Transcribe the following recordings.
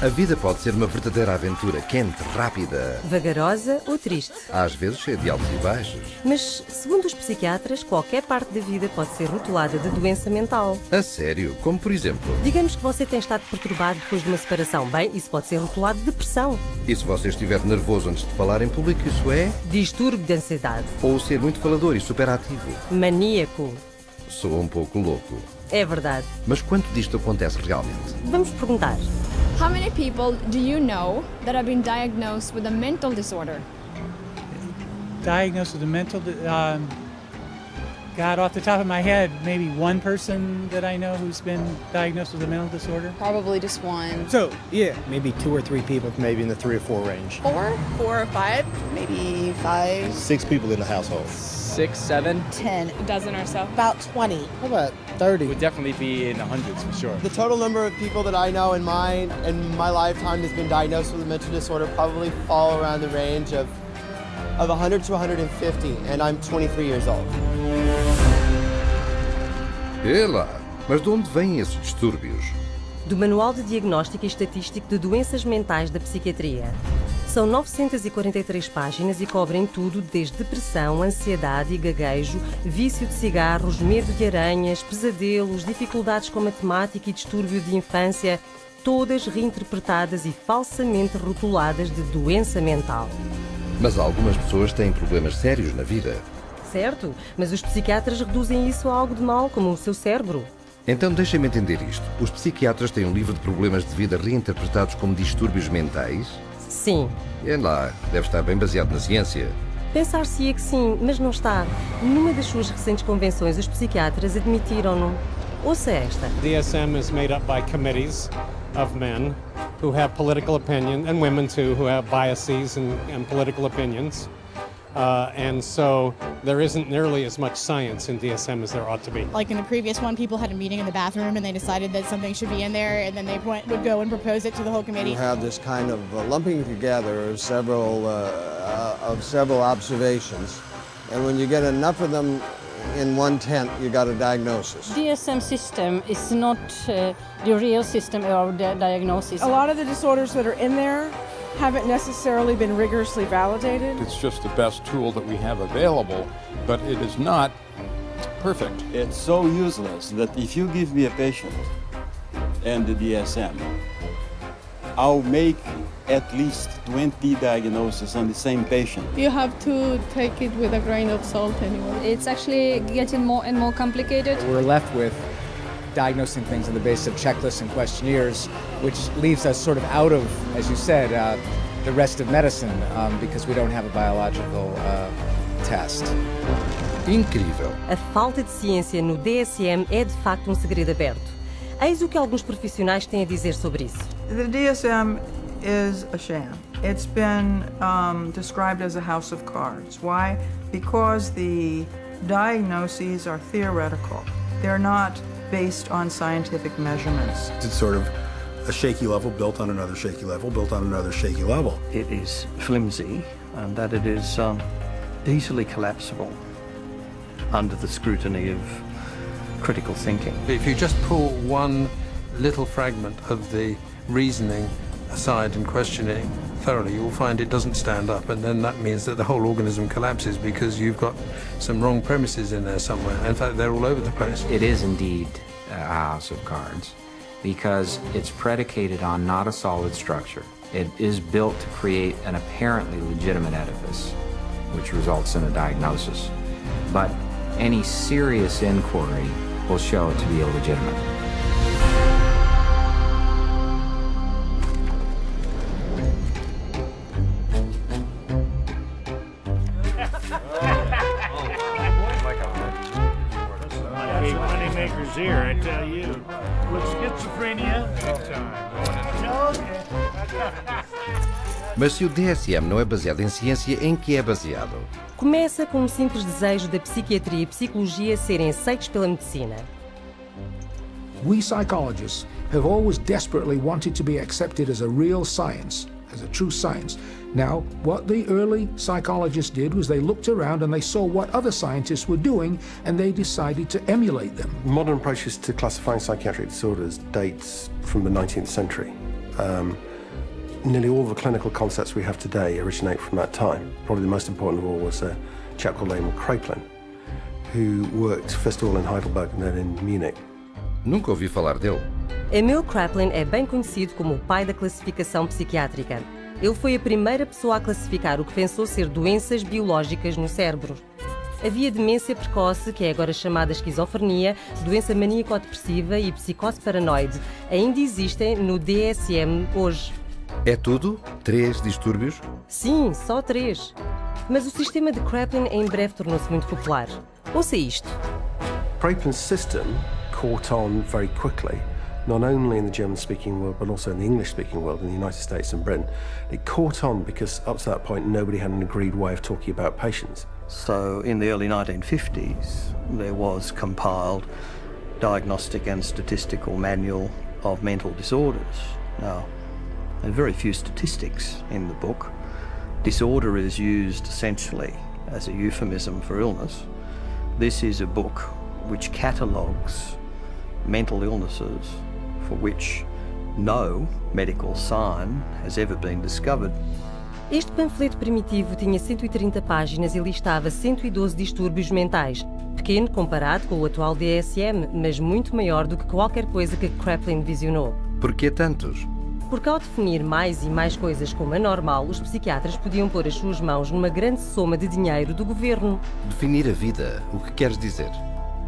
A vida pode ser uma verdadeira aventura, quente, rápida. Vagarosa ou triste. Às vezes cheia de altos e baixos. Mas, segundo os psiquiatras, qualquer parte da vida pode ser rotulada de doença mental. A sério? Como por exemplo? Digamos que você tem estado perturbado depois de uma separação. Bem, isso pode ser rotulado de depressão. E se você estiver nervoso antes de falar em público, isso é? Distúrbio de ansiedade. Ou ser muito falador e superativo. Maníaco. Sou um pouco louco. É verdade. Mas quanto disto acontece realmente? Vamos perguntar. How many people do you know that have been diagnosed with a mental disorder? Diagnosed with a mental, God, off the top of my head, maybe one person that I know who's been diagnosed with a mental disorder. Probably just one. So, yeah, maybe 2 or 3 people, maybe in the 3 or 4 range. 4 or 5, maybe 5. 6 people in the household. 6, 7. 10. A dozen or so. About 20. How about 30? Would definitely be in the hundreds for sure. The total number of people that I know in my lifetime has been diagnosed with a mental disorder probably fall around the range of 100 to 150, and I'm 23 years old. É lá, mas de onde vêm esses distúrbios? Do Manual de Diagnóstico e Estatístico de Doenças Mentais da Psiquiatria. São 943 páginas e cobrem tudo desde depressão, ansiedade e gaguejo, vício de cigarros, medo de aranhas, pesadelos, dificuldades com matemática e distúrbio de infância, todas reinterpretadas e falsamente rotuladas de doença mental. Mas algumas pessoas têm problemas sérios na vida. Certo, mas os psiquiatras reduzem isso a algo de mal, como o seu cérebro. Então deixem-me entender isto. Os psiquiatras têm um livro de problemas de vida reinterpretados como distúrbios mentais? Sim. É lá, deve estar bem baseado na ciência. Pensar-se-ia que sim, mas não está. Numa das suas recentes convenções, os psiquiatras admitiram-no. Ouça esta. DSM is made up by committees of men who have political opinion, and women too, who have biases and political opinions. And so there isn't nearly as much science in DSM as there ought to be. Like in the previous one, people had a meeting in the bathroom and they decided that something should be in there, and then they would go and propose it to the whole committee. You have this kind of lumping together of several observations, and when you get enough of them in one tent, you got a diagnosis. DSM system is not the real system of the diagnosis. A lot of the disorders that are in there haven't necessarily been rigorously validated. It's just the best tool that we have available, but it is not perfect. It's so useless that if you give me a patient and the DSM, I'll make at least 20 diagnoses on the same patient. You have to take it with a grain of salt anyway. It's actually getting more and more complicated. We're left with diagnosing things on the basis of checklists and questionnaires, which leaves us sort of out of, as you said, the rest of medicine because we don't have a biological test. Incrível. A falta de ciência no DSM é de facto um segredo aberto. Eis o que alguns profissionais têm a dizer sobre isso. The DSM is a sham. It's been described as a house of cards. Why? Because the diagnoses are theoretical. They're not based on scientific measurements. It's sort of a shaky level built on another shaky level, built on another shaky level. It is flimsy and that it is easily collapsible under the scrutiny of critical thinking. If you just pull one little fragment of the reasoning aside and question it thoroughly, you'll find it doesn't stand up, and then that means that the whole organism collapses because you've got some wrong premises in there somewhere. In fact, they're all over the place. It is indeed a house of cards because it's predicated on not a solid structure. It is built to create an apparently legitimate edifice, which results in a diagnosis. But any serious inquiry will show it to be illegitimate. Here, I tell you. With schizophrenia, Mas se o DSM não é baseado em ciência, em que é baseado? Começa com um simples desejo da psiquiatria e psicologia serem aceitos pela medicina. We psychologists have always desperately wanted to be accepted as a real science, as a true science. Now, what the early psychologists did was they looked around and they saw what other scientists were doing and they decided to emulate them. Modern approaches to classifying psychiatric disorders dates from the 19th century. Nearly all the clinical concepts we have today originate from that time. Probably the most important of all was a chap called Emil Kraepelin, who worked first of all in Heidelberg and then in Munich. Nunca ouvi falar dele. Emil Kraepelin é bem conhecido como o pai da classificação psiquiátrica. Ele foi a primeira pessoa a classificar o que pensou ser doenças biológicas no cérebro. Havia demência precoce, que é agora chamada esquizofrenia, doença maníaco-depressiva e psicose paranoide. Ainda existem no DSM hoje. É tudo? 3 distúrbios? Sim, só 3. Mas o sistema de Kraepelin em breve tornou-se muito popular. Ouça isto. Kraepelin's system caught on very quickly, not only in the German-speaking world, but also in the English-speaking world, in the United States and Britain. It caught on because up to that point, nobody had an agreed way of talking about patients. So in the early 1950s, there was compiled Diagnostic and Statistical Manual of Mental Disorders. Now, there are very few statistics in the book. Disorder is used essentially as a euphemism for illness. This is a book which catalogues mental illnesses for which no medical sign has ever been discovered. Este panfleto primitivo tinha 130 páginas e listava 112 distúrbios mentais. Pequeno comparado com o atual DSM, mas muito maior do que qualquer coisa que Kraepelin visionou. Por que tantos? Porque ao definir mais e mais coisas como anormal, os psiquiatras podiam pôr as suas mãos numa grande soma de dinheiro do governo. Definir a vida, o que queres dizer?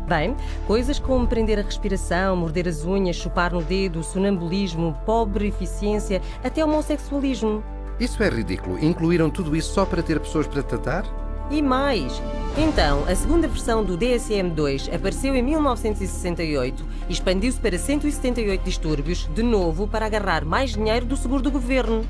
Bem, coisas como prender a respiração, morder as unhas, chupar no dedo, sonambulismo, pobre eficiência, até homossexualismo. Isso é ridículo. Incluíram tudo isso só para ter pessoas para tratar? E mais. Então, a segunda versão do DSM-2 apareceu em 1968 e expandiu-se para 178 distúrbios, de novo para agarrar mais dinheiro do seguro do governo.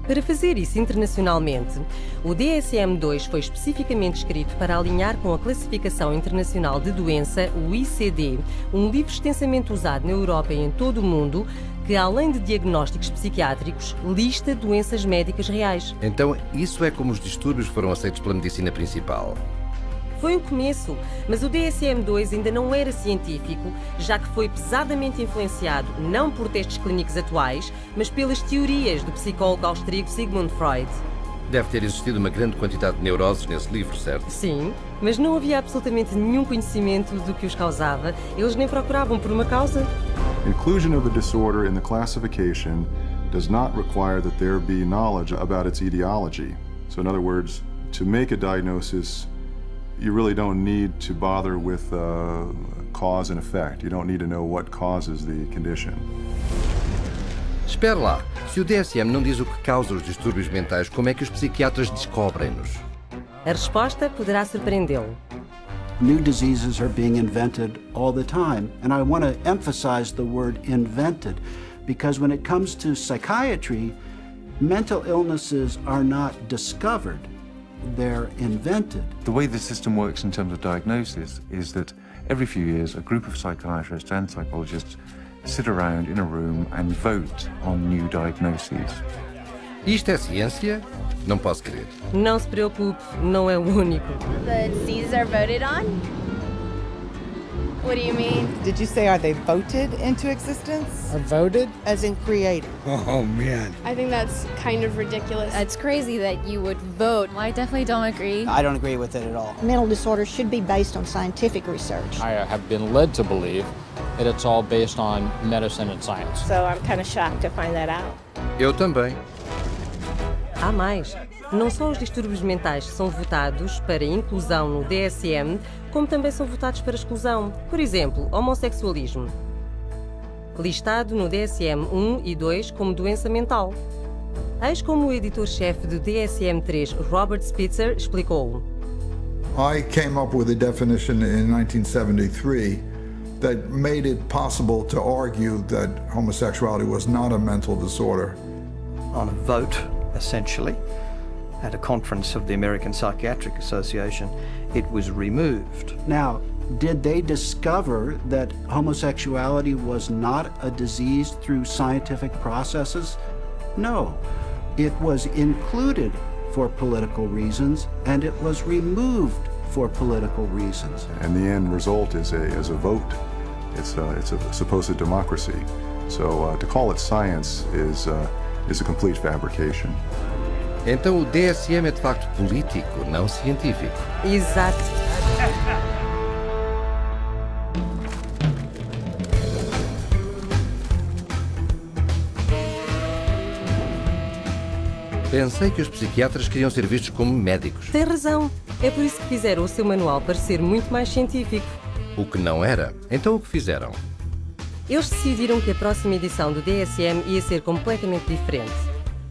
Para fazer isso internacionalmente, o DSM-2 foi especificamente escrito para alinhar com a Classificação Internacional de Doença, o ICD, um livro extensamente usado na Europa e em todo o mundo, que, além de diagnósticos psiquiátricos, lista doenças médicas reais. Então, isso é como os distúrbios foram aceitos pela medicina principal. Foi o começo, mas o DSM-2 ainda não era científico, já que foi pesadamente influenciado não por testes clínicos atuais, mas pelas teorias do psicólogo austríaco Sigmund Freud. Deve ter existido uma grande quantidade de neuroses nesse livro, certo? Sim, mas não havia absolutamente nenhum conhecimento do que os causava. Eles nem procuravam por uma causa. Inclusion of the disorder in the classification does not require that there be knowledge about its etiology. So in other words, to make a diagnosis, you really don't need to bother with cause and effect. You don't need to know what causes the condition. Espera lá, se o DSM não diz o que causa os distúrbios mentais, como é que os psiquiatras descobrem-nos? A resposta poderá surpreendê-lo. New diseases are being invented all the time, and I want to emphasize the word invented, because when it comes to psychiatry, mental illnesses are not discovered, they're invented. The way the system works in terms of diagnosis is that every few years a group of psychiatrists and psychologists sit around in a room and vote on new diagnoses. Isto é ciência? Não posso crer. Não se preocupe, não é o único. The diseases are voted on? What do you mean? Did you say, are they voted into existence? Or voted? As in created? Oh, man. I think that's kind of ridiculous. It's crazy that you would vote. I definitely don't agree. I don't agree with it at all. Mental disorders should be based on scientific research. I have been led to believe that it's all based on medicine and science. So I'm kind of shocked to find that out. Eu também. Há mais. Não só os distúrbios mentais são votados para inclusão no DSM, como também são votados para exclusão. Por exemplo, homossexualismo. Listado no DSM 1 e 2 como doença mental. Eis como o editor-chefe do DSM-3, Robert Spitzer, explicou. I came up with a definition in 1973 that made it possible to argue that homosexuality was not a mental disorder. On a vote, essentially, at a conference of the American Psychiatric Association, it was removed. Now, did they discover that homosexuality was not a disease through scientific processes? No. It was included for political reasons, and it was removed for political reasons. And the end result is a vote. It's a supposed democracy. So to call it science is is a complete fabrication. Então o DSM é de facto político, não científico. Exato. Pensei que os psiquiatras queriam ser vistos como médicos. Tem razão. É por isso que fizeram o seu manual parecer muito mais científico. O que não era. Então o que fizeram? Eles decidiram que a próxima edição do DSM ia ser completamente diferente.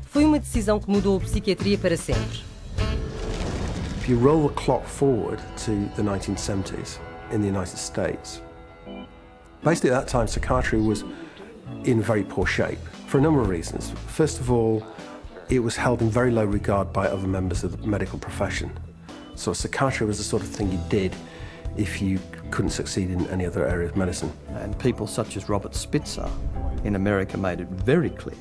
Foi uma decisão que mudou a psiquiatria para sempre. If you roll the clock forward to the 1970s in the United States, basically at that time psychiatry was in very poor shape for a number of reasons. First of all, it was held in very low regard by other members of the medical profession. So psychiatry was the sort of thing you did if you couldn't succeed in any other area of medicine. And people such as Robert Spitzer in America made it very clear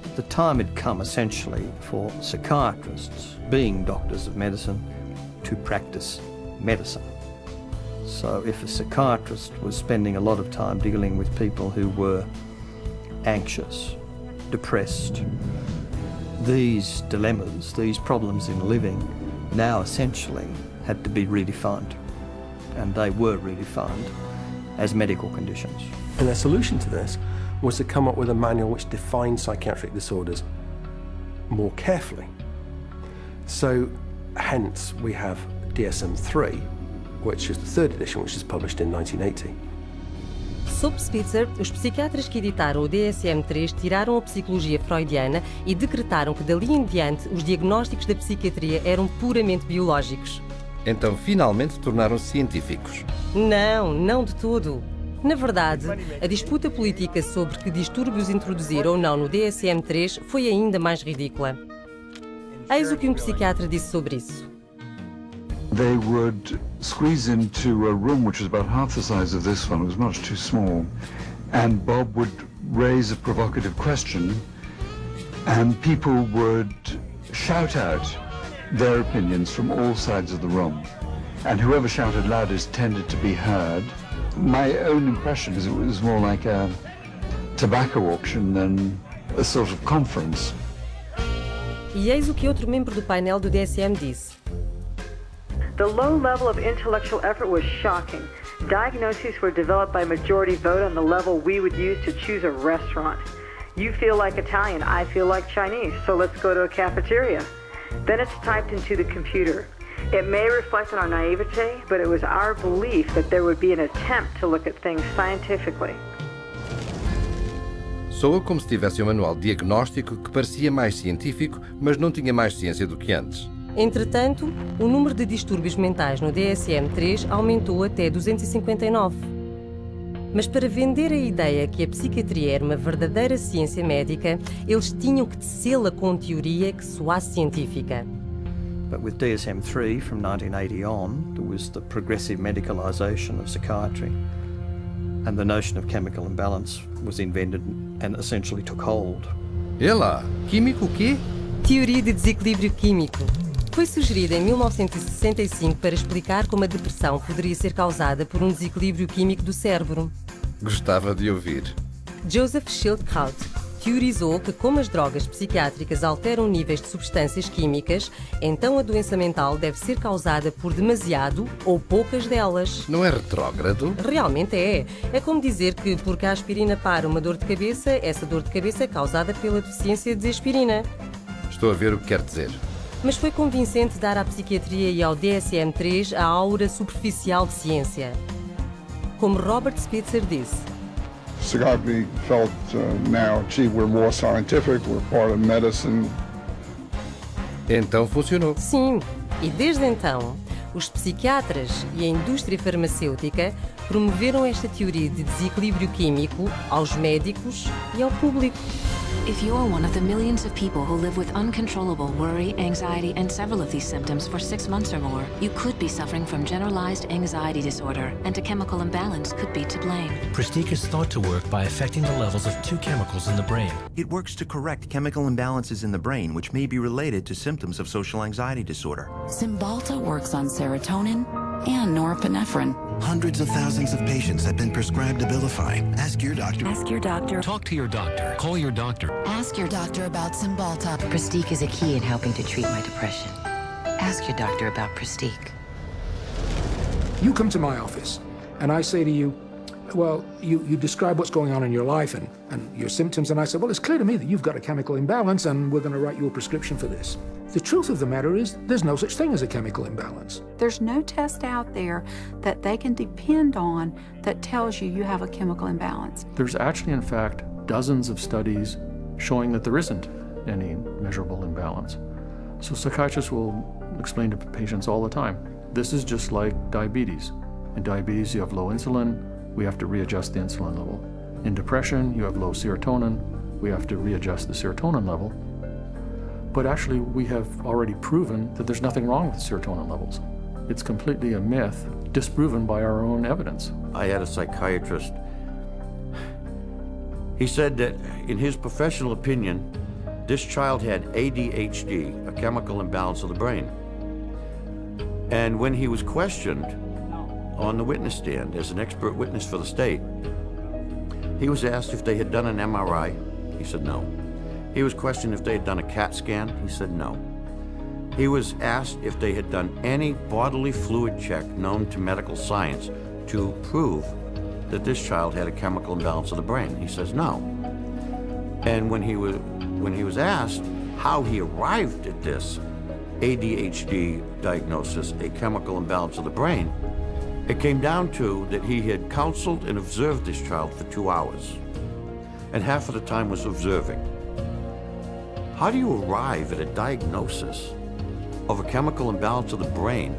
that the time had come essentially for psychiatrists, being doctors of medicine, to practice medicine. So if a psychiatrist was spending a lot of time dealing with people who were anxious, depressed, these dilemmas, these problems in living, now essentially had to be redefined. And they were redefined as medical conditions. And their solution to this was to come up with a manual which defined psychiatric disorders more carefully. So, hence, we have DSM-3, which is the third edition, which was published in 1980. Sob Spitzer, os psiquiatras que editaram o DSM-3 tiraram a psicologia freudiana e decretaram que dali em diante os diagnósticos da psiquiatria eram puramente biológicos. Então finalmente tornaram-se científicos. Não, não de todo. Na verdade, a disputa política sobre que distúrbios introduzir ou não no DSM-3 foi ainda mais ridícula. Eis o que um psiquiatra disse sobre isso. They would squeeze into a room which was about half the size of this one. It was much too small. And Bob would raise a provocative question, and people would shout out their opinions from all sides of the room. And whoever shouted loudest tended to be heard. My own impression is it was more like a tobacco auction than a sort of conference. E eis o que outro membro do painel do DSM disse. The low level of intellectual effort was shocking. Diagnoses were developed by majority vote on the level we would use to choose a restaurant. You feel like Italian, I feel like Chinese, so let's go to a cafeteria. Then it's typed into the computer. It may reflect on our naivete, but it was our belief that there would be an attempt to look at things scientifically. Soa como se tivesse um manual diagnóstico que parecia mais científico, mas não tinha mais ciência do que antes. Entretanto, o número de distúrbios mentais no DSM-3 aumentou até 259. Mas para vender a ideia que a psiquiatria era uma verdadeira ciência médica, eles tinham que tecê-la com teoria que soasse científica. But with DSM-3 from 1980 on, there was the progressive medicalisation of psychiatry, and the notion of chemical imbalance was invented and essentially took hold. Ela, químico o quê? Teoria de desequilíbrio químico. Foi sugerida em 1965 para explicar como a depressão poderia ser causada por um desequilíbrio químico do cérebro. Gostava de ouvir. Joseph Schildkraut teorizou que como as drogas psiquiátricas alteram níveis de substâncias químicas, então a doença mental deve ser causada por demasiado ou poucas delas. Não é retrógrado? Realmente é. É como dizer que porque a aspirina para uma dor de cabeça, essa dor de cabeça é causada pela deficiência de aspirina. Estou a ver o que quer dizer. Mas foi convincente dar à psiquiatria e ao DSM-3 a aura superficial de ciência. Como Robert Spitzer disse. Psychiatry felt now, gee, we're more scientific, we're part of medicine. Então funcionou. Sim, e desde então, os psiquiatras e a indústria farmacêutica promoveram esta teoria de desequilíbrio químico aos médicos e ao público. If you're one of the millions of people who live with uncontrollable worry, anxiety, and several of these symptoms for 6 months or more, you could be suffering from generalized anxiety disorder, and a chemical imbalance could be to blame. Pristique is thought to work by affecting the levels of 2 chemicals in the brain. It works to correct chemical imbalances in the brain, which may be related to symptoms of social anxiety disorder. Cymbalta works on serotonin, and norepinephrine. Hundreds of thousands of patients have been prescribed Abilify. Ask your doctor. Ask your doctor. Talk to your doctor. Call your doctor. Ask your doctor about Cymbalta. Pristiq is a key in helping to treat my depression. Ask your doctor about Pristiq. You come to my office, and I say to you, well, you describe what's going on in your life and your symptoms, and I say, well, it's clear to me that you've got a chemical imbalance, and we're going to write you a prescription for this. The truth of the matter is, there's no such thing as a chemical imbalance. There's no test out there that they can depend on that tells you have a chemical imbalance. There's actually, in fact, dozens of studies showing that there isn't any measurable imbalance. So psychiatrists will explain to patients all the time, this is just like diabetes. In diabetes, you have low insulin, we have to readjust the insulin level. In depression, you have low serotonin, we have to readjust the serotonin level. But actually, we have already proven that there's nothing wrong with serotonin levels. It's completely a myth, disproven by our own evidence. I had a psychiatrist. He said that, in his professional opinion, this child had ADHD, a chemical imbalance of the brain. And when he was questioned on the witness stand as an expert witness for the state, he was asked if they had done an MRI. He said no. He was questioned if they had done a CAT scan. He said no. He was asked if they had done any bodily fluid check known to medical science to prove that this child had a chemical imbalance of the brain. He says no. And when he was asked how he arrived at this ADHD diagnosis, a chemical imbalance of the brain, it came down to that he had counseled and observed this child for 2 hours, and half of the time was observing. How do you arrive at a diagnosis of a chemical imbalance of the brain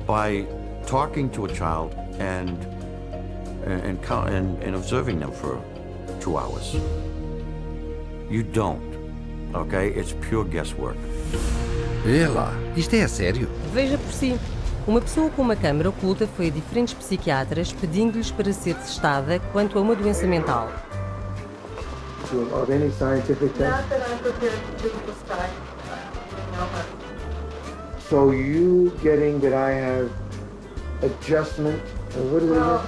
by talking to a child and observing them for 2 hours? You don't, okay? It's pure guesswork. Ela, isto é a sério? Veja por si. Uma pessoa com uma câmara oculta foi a diferentes psiquiatras pedindo-lhes para ser testada quanto a uma doença mental. Of any scientific test? Not that I'm prepared to do this time. So you getting that I have adjustment, what do we Well,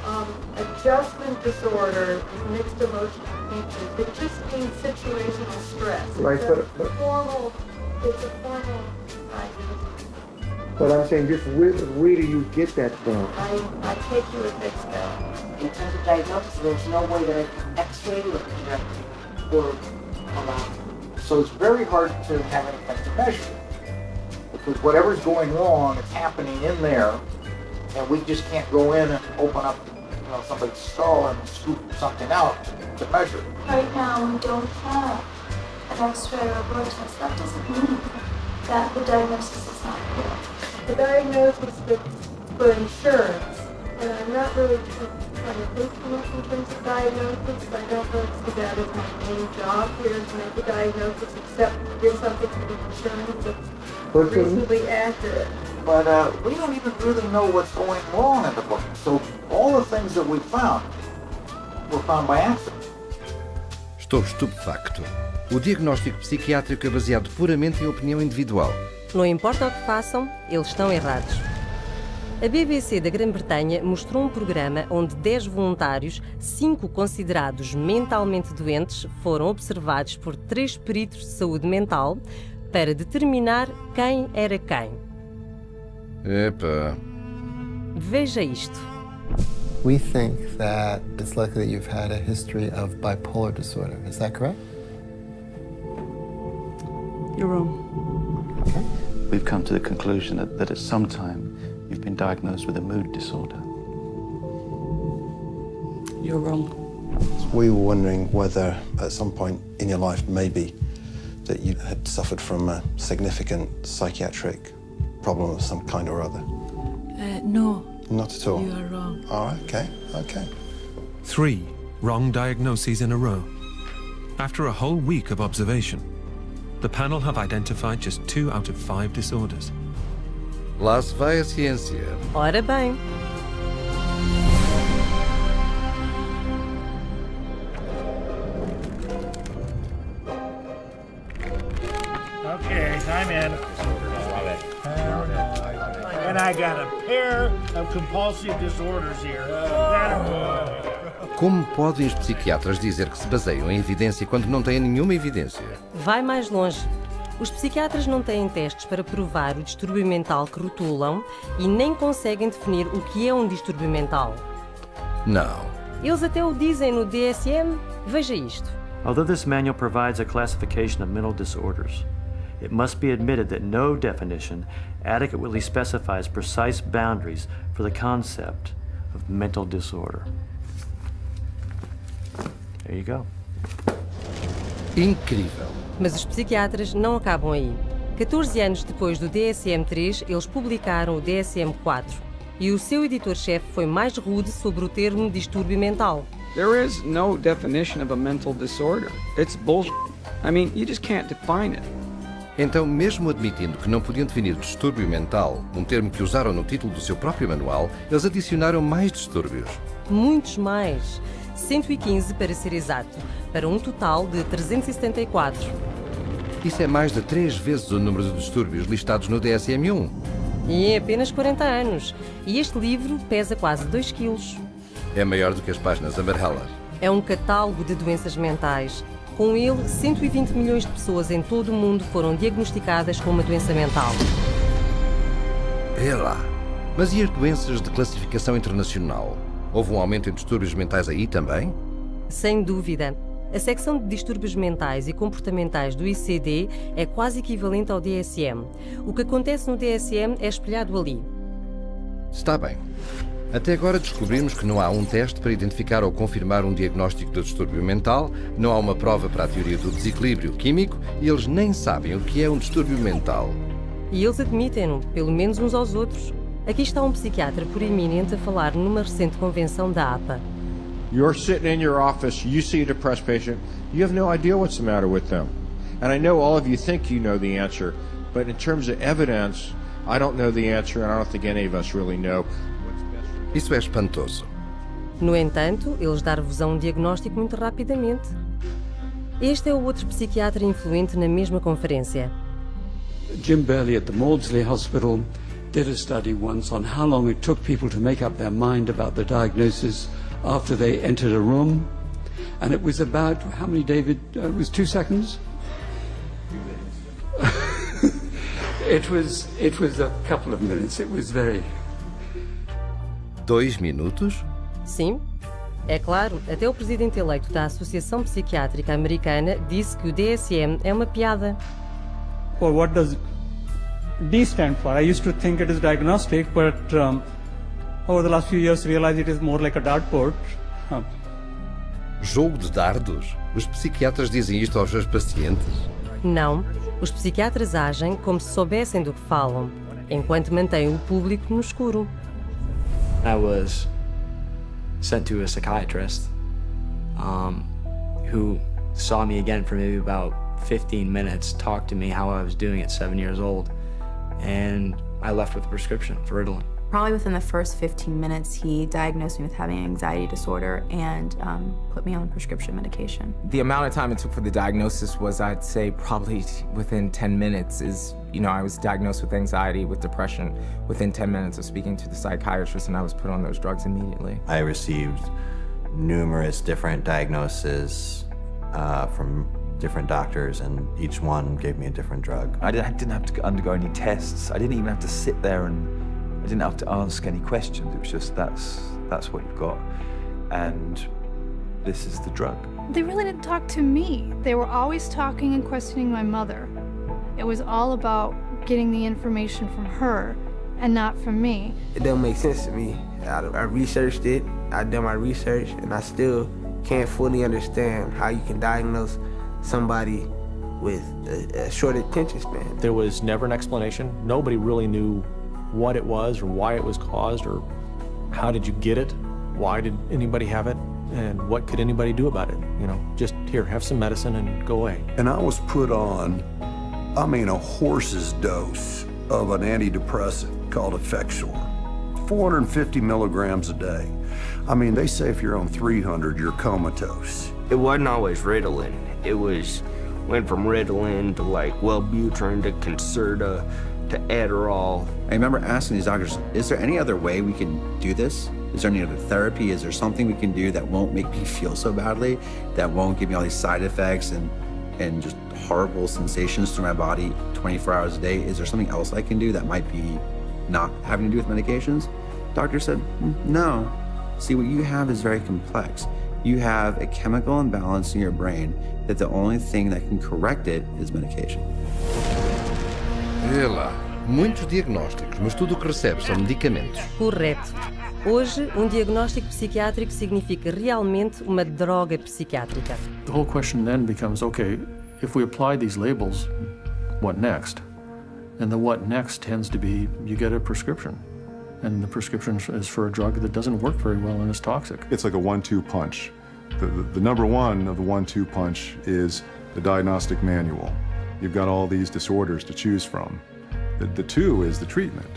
adjustment disorder, mixed emotional features, it just means situational stress. Right, It's a formal diagnosis. But I'm saying just where do you get that from? I take you at face value. In terms of diagnosis, there's no way that I can x-ray or project or allow. So it's very hard to have anything to measure. Because whatever's going wrong is happening in there, and we just can't go in and open up somebody's skull and scoop something out to measure. Right now we don't have an x-ray or a blood test. That doesn't mean that the diagnosis is not real. The diagnosis is for insurance, and I'm not really trying to think too much in terms of diagnosis. I don't really see that as my main job here to make a diagnosis, except to give something to the insurance that's reasonably accurate. But we don't even really know what's going wrong in the brain. So all the things that we found were found by accident. Estou estupefacto. O diagnóstico psiquiátrico é baseado puramente em opinião individual. Não importa o que façam, eles estão errados. A BBC da Grã-Bretanha mostrou um programa onde 10 voluntários, 5 considerados mentalmente doentes, foram observados por 3 peritos de saúde mental para determinar quem era quem. Epa. Veja isto. We think that it's likely that you've had a history of bipolar disorder. Is that correct? You're wrong. Okay. We've come to the conclusion that at some time you've been diagnosed with a mood disorder. You're wrong. We were wondering whether at some point in your life maybe that you had suffered from a significant psychiatric problem of some kind or other. No. Not at all? You are wrong. All right, okay. 3 wrong diagnoses in a row. After a whole week of observation, the panel have identified just 2 out of 5 disorders. Lá se vai a ciência. Ora bem. Okay, time in. And I got a pair of compulsive disorders here. Como podem os psiquiatras dizer que se baseiam em evidência quando não têm nenhuma evidência? Vai mais longe. Os psiquiatras não têm testes para provar o distúrbio mental que rotulam e nem conseguem definir o que é um distúrbio mental. Não. Eles até o dizem no DSM. Veja isto. Although this manual provides a classification of mental disorders, it must be admitted that no definition adequately specifies precise boundaries for the concept of mental disorder. There you go. Incrível. Mas os psiquiatras não acabam aí. 14 anos depois do DSM-3, eles publicaram o DSM-4. E o seu editor-chefe foi mais rude sobre o termo distúrbio mental. There is no definition of a mental disorder. It's bullshit. I mean, you just can't define it. Então, mesmo admitindo que não podiam definir distúrbio mental, um termo que usaram no título do seu próprio manual, eles adicionaram mais distúrbios. Muitos mais. 115 para ser exato, para um total de 374. Isso é mais de 3 vezes o número de distúrbios listados no DSM-1. E em apenas 40 anos. E este livro pesa quase 2 quilos. É maior do que as páginas amarelas. É um catálogo de doenças mentais. Com ele, 120 milhões de pessoas em todo o mundo foram diagnosticadas com uma doença mental. É lá. Mas e as doenças de classificação internacional? Houve um aumento em distúrbios mentais aí também? Sem dúvida. A secção de distúrbios mentais e comportamentais do ICD é quase equivalente ao DSM. O que acontece no DSM é espelhado ali. Está bem. Até agora descobrimos que não há um teste para identificar ou confirmar um diagnóstico de distúrbio mental, não há uma prova para a teoria do desequilíbrio químico e eles nem sabem o que é um distúrbio mental. E eles admitem-no, pelo menos uns aos outros. Aqui está um psiquiatra proeminente a falar numa recente convenção da APA. You're sitting in your office, you see a depressed patient, you have no idea what's the matter with them. And I know all of you think you know the answer, but in terms of evidence, I don't know the answer and I don't think any of us really know. Isso é espantoso. No entanto, eles dar-vos um diagnóstico muito rapidamente. Este é o outro psiquiatra influente na mesma conferência. Jim Burley at the Maudsley Hospital did a study once on how long it took people to make up their mind about the diagnosis after they entered a room. And it was about, how many, David? It was 2 seconds? It was a couple of minutes. It was very... 2 minutos? Sim. É claro, até o presidente eleito da Associação Psiquiátrica Americana disse que o DSM é uma piada. Well, what does D stand for? I used to think it is diagnostic, but over the last few years realized it is more like a dartboard. Jogo de dardos? Os psiquiatras dizem isto aos seus pacientes? Não. Os psiquiatras agem como se soubessem do que falam, enquanto mantêm o público no escuro. I was sent to a psychiatrist who saw me again for maybe about 15 minutes, talked to me how I was doing at 7 years old, and I left with a prescription for Ritalin. Probably within the first 15 minutes, he diagnosed me with having an anxiety disorder and put me on prescription medication. The amount of time it took for the diagnosis was, I'd say, probably within 10 minutes I was diagnosed with anxiety, with depression, within 10 minutes of speaking to the psychiatrist, and I was put on those drugs immediately. I received numerous different diagnoses from different doctors, and each one gave me a different drug. I didn't have to undergo any tests. I didn't even have to sit there and I didn't have to ask any questions. It was just, that's what you've got, and this is the drug. They really didn't talk to me. They were always talking and questioning my mother. It was all about getting the information from her and not from me. It doesn't make sense to me. I researched it, I've done my research, and I still can't fully understand how you can diagnose somebody with a short attention span. There was never an explanation. Nobody really knew what it was or why it was caused or how did you get it, why did anybody have it, and what could anybody do about it? Just here, have some medicine and go away. And I was put on, a horse's dose of an antidepressant called Effexor, 450 milligrams a day. They say if you're on 300, you're comatose. It wasn't always Ritalin. It went from Ritalin to Wellbutrin to Concerta to Adderall. I remember asking these doctors, is there any other way we can do this? Is there any other therapy? Is there something we can do that won't make me feel so badly, that won't give me all these side effects and just horrible sensations through my body 24 hours a day? Is there something else I can do that might be not having to do with medications? Doctor said, no. See, what you have is very complex. You have a chemical imbalance in your brain that the only thing that can correct it is medication. Vê lá, muitos diagnósticos, mas tudo o que recebes são medicamentos. Correto. Hoje, diagnóstico psiquiátrico significa realmente uma droga psiquiátrica. The whole question then becomes, okay, if we apply these labels, what next? And the what next tends to be, you get a prescription. And the prescription is for a drug that doesn't work very well and is toxic. It's like a 1-2 punch. The number one of the 1-2 punch is the diagnostic manual. You've got all these disorders to choose from. The two is the treatment.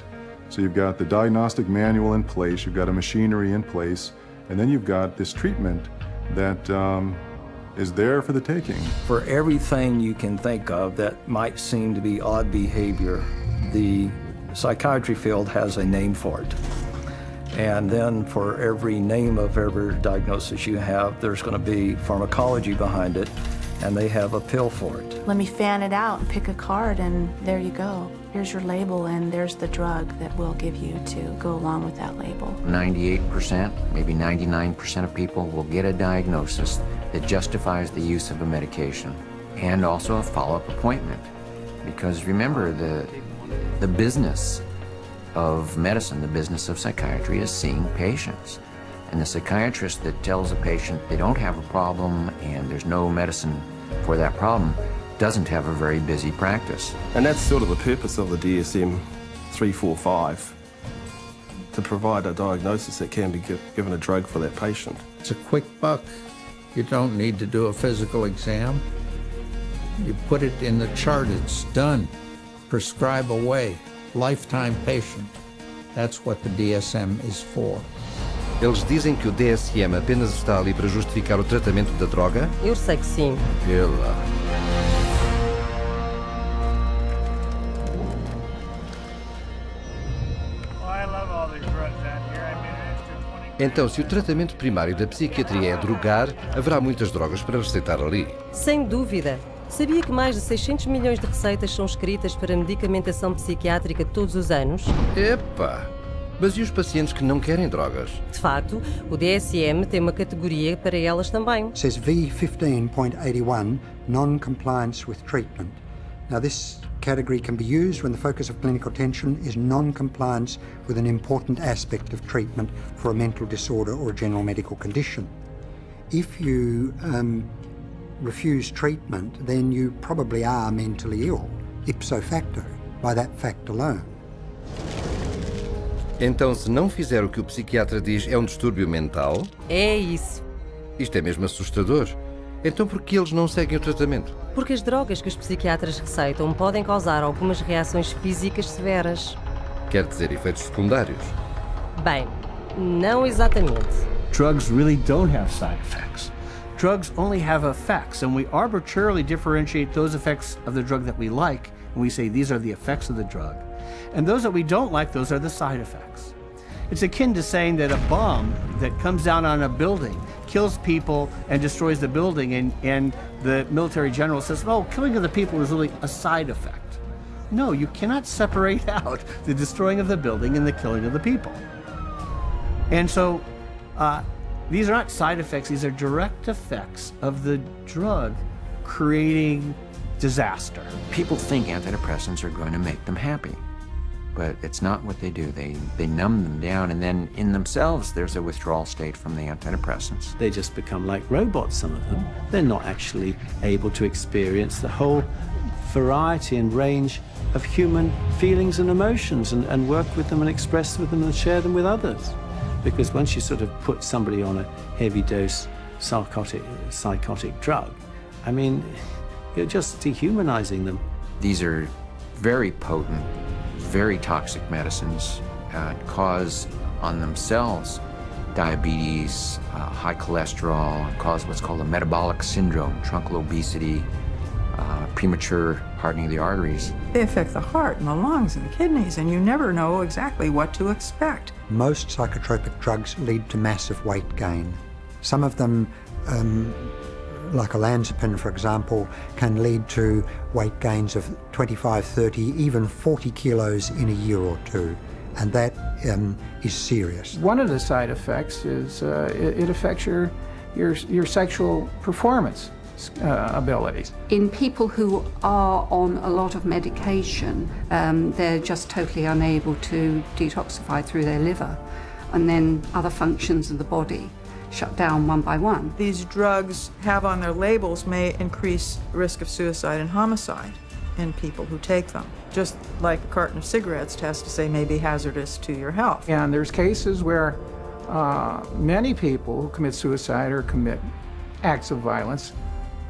So you've got the diagnostic manual in place, you've got a machinery in place, and then you've got this treatment that is there for the taking. For everything you can think of that might seem to be odd behavior, the psychiatry field has a name for it. And then for every name of every diagnosis you have, there's going to be pharmacology behind it, and they have a pill for it. Let me fan it out and pick a card, and there you go. Here's your label, and there's the drug that we'll give you to go along with that label. 98%, maybe 99% of people will get a diagnosis that justifies the use of a medication and also a follow-up appointment. Because remember, the business of medicine, the business of psychiatry, is seeing patients. And the psychiatrist that tells a patient they don't have a problem and there's no medicine for that problem doesn't have a very busy practice. And that's sort of the purpose of the DSM-345, to provide a diagnosis that can be given a drug for that patient. It's a quick buck. You don't need to do a physical exam. You put it in the chart, it's done. Prescribe away. Lifetime patient. That's what the DSM is for. Eles dizem que o DSM apenas está ali para justificar o tratamento da droga? Eu sei que sim. Vê lá. Então, se o tratamento primário da psiquiatria é drogar, haverá muitas drogas para receitar ali. Sem dúvida. Sabia que mais de 600 milhões de receitas são escritas para medicamentação psiquiátrica todos os anos? Epá! Mas e os pacientes que não querem drogas? De facto, o DSM tem uma categoria para elas também. Says V15.81, non-compliance with treatment. Now this category can be used when the focus of clinical attention is non-compliance with an important aspect of treatment for a mental disorder or a general medical condition. If you refuse treatment, then you probably are mentally ill, ipso facto, by that fact alone. Então, se não fizer o que o psiquiatra diz, é um distúrbio mental? É isso. Isto é mesmo assustador. Então, por que eles não seguem o tratamento? Porque as drogas que os psiquiatras receitam podem causar algumas reações físicas severas. Quer dizer, efeitos secundários? Bem, não exatamente. Drugs really don't have side effects. Drugs only have effects, and we arbitrarily differentiate those effects of the drug that we like, and we say these are the effects of the drug. And those that we don't like, those are the side effects. It's akin to saying that a bomb that comes down on a building kills people and destroys the building, and the military general says, oh, killing of the people is really a side effect. No, you cannot separate out the destroying of the building and the killing of the people. And so these are not side effects, these are direct effects of the drug creating disaster. People think antidepressants are going to make them happy, but it's not what they do. They numb them down, and then in themselves there's a withdrawal state from the antidepressants. They just become like robots, some of them. They're not actually able to experience the whole variety and range of human feelings and emotions and work with them and express with them and share them with others. Because once you sort of put somebody on a heavy dose psychotic drug, I mean, you're just dehumanizing them. These are very potent, very toxic medicines, cause on themselves diabetes, high cholesterol, cause what's called a metabolic syndrome, truncal obesity, premature hardening of the arteries. They affect the heart and the lungs and the kidneys, and you never know exactly what to expect. Most psychotropic drugs lead to massive weight gain. Some of them, like olanzapine, for example, can lead to weight gains of 25, 30, even 40 kilos in a year or two. And that is serious. One of the side effects is it affects your sexual performance abilities. In people who are on a lot of medication, they're just totally unable to detoxify through their liver, and then other functions of the body shut down one by one. These drugs have on their labels may increase risk of suicide and homicide in people who take them. Just like a carton of cigarettes has to say may be hazardous to your health. And there's cases where many people who commit suicide or commit acts of violence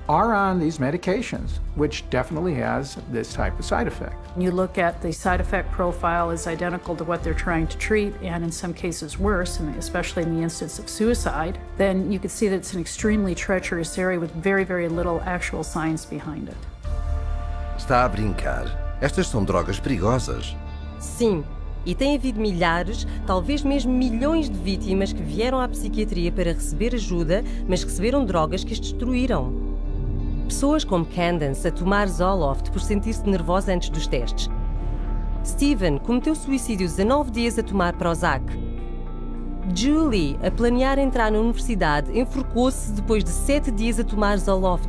are on these medications, which definitely has this type of side effect. You look at the side effect profile is identical to what they're trying to treat, and in some cases worse, and especially in the instance of suicide, then you can see that it's an extremely treacherous area with very, very little actual science behind it. Está a brincar? Estas são drogas perigosas. Sim, e tem havido milhares, talvez mesmo milhões de vítimas que vieram à psiquiatria para receber ajuda, mas receberam drogas que as destruíram. Pessoas como Candace a tomar Zoloft por sentir-se nervosa antes dos testes. Steven cometeu suicídio 19 dias a tomar Prozac. Julie, a planear entrar na universidade, enforcou-se depois de 7 dias a tomar Zoloft.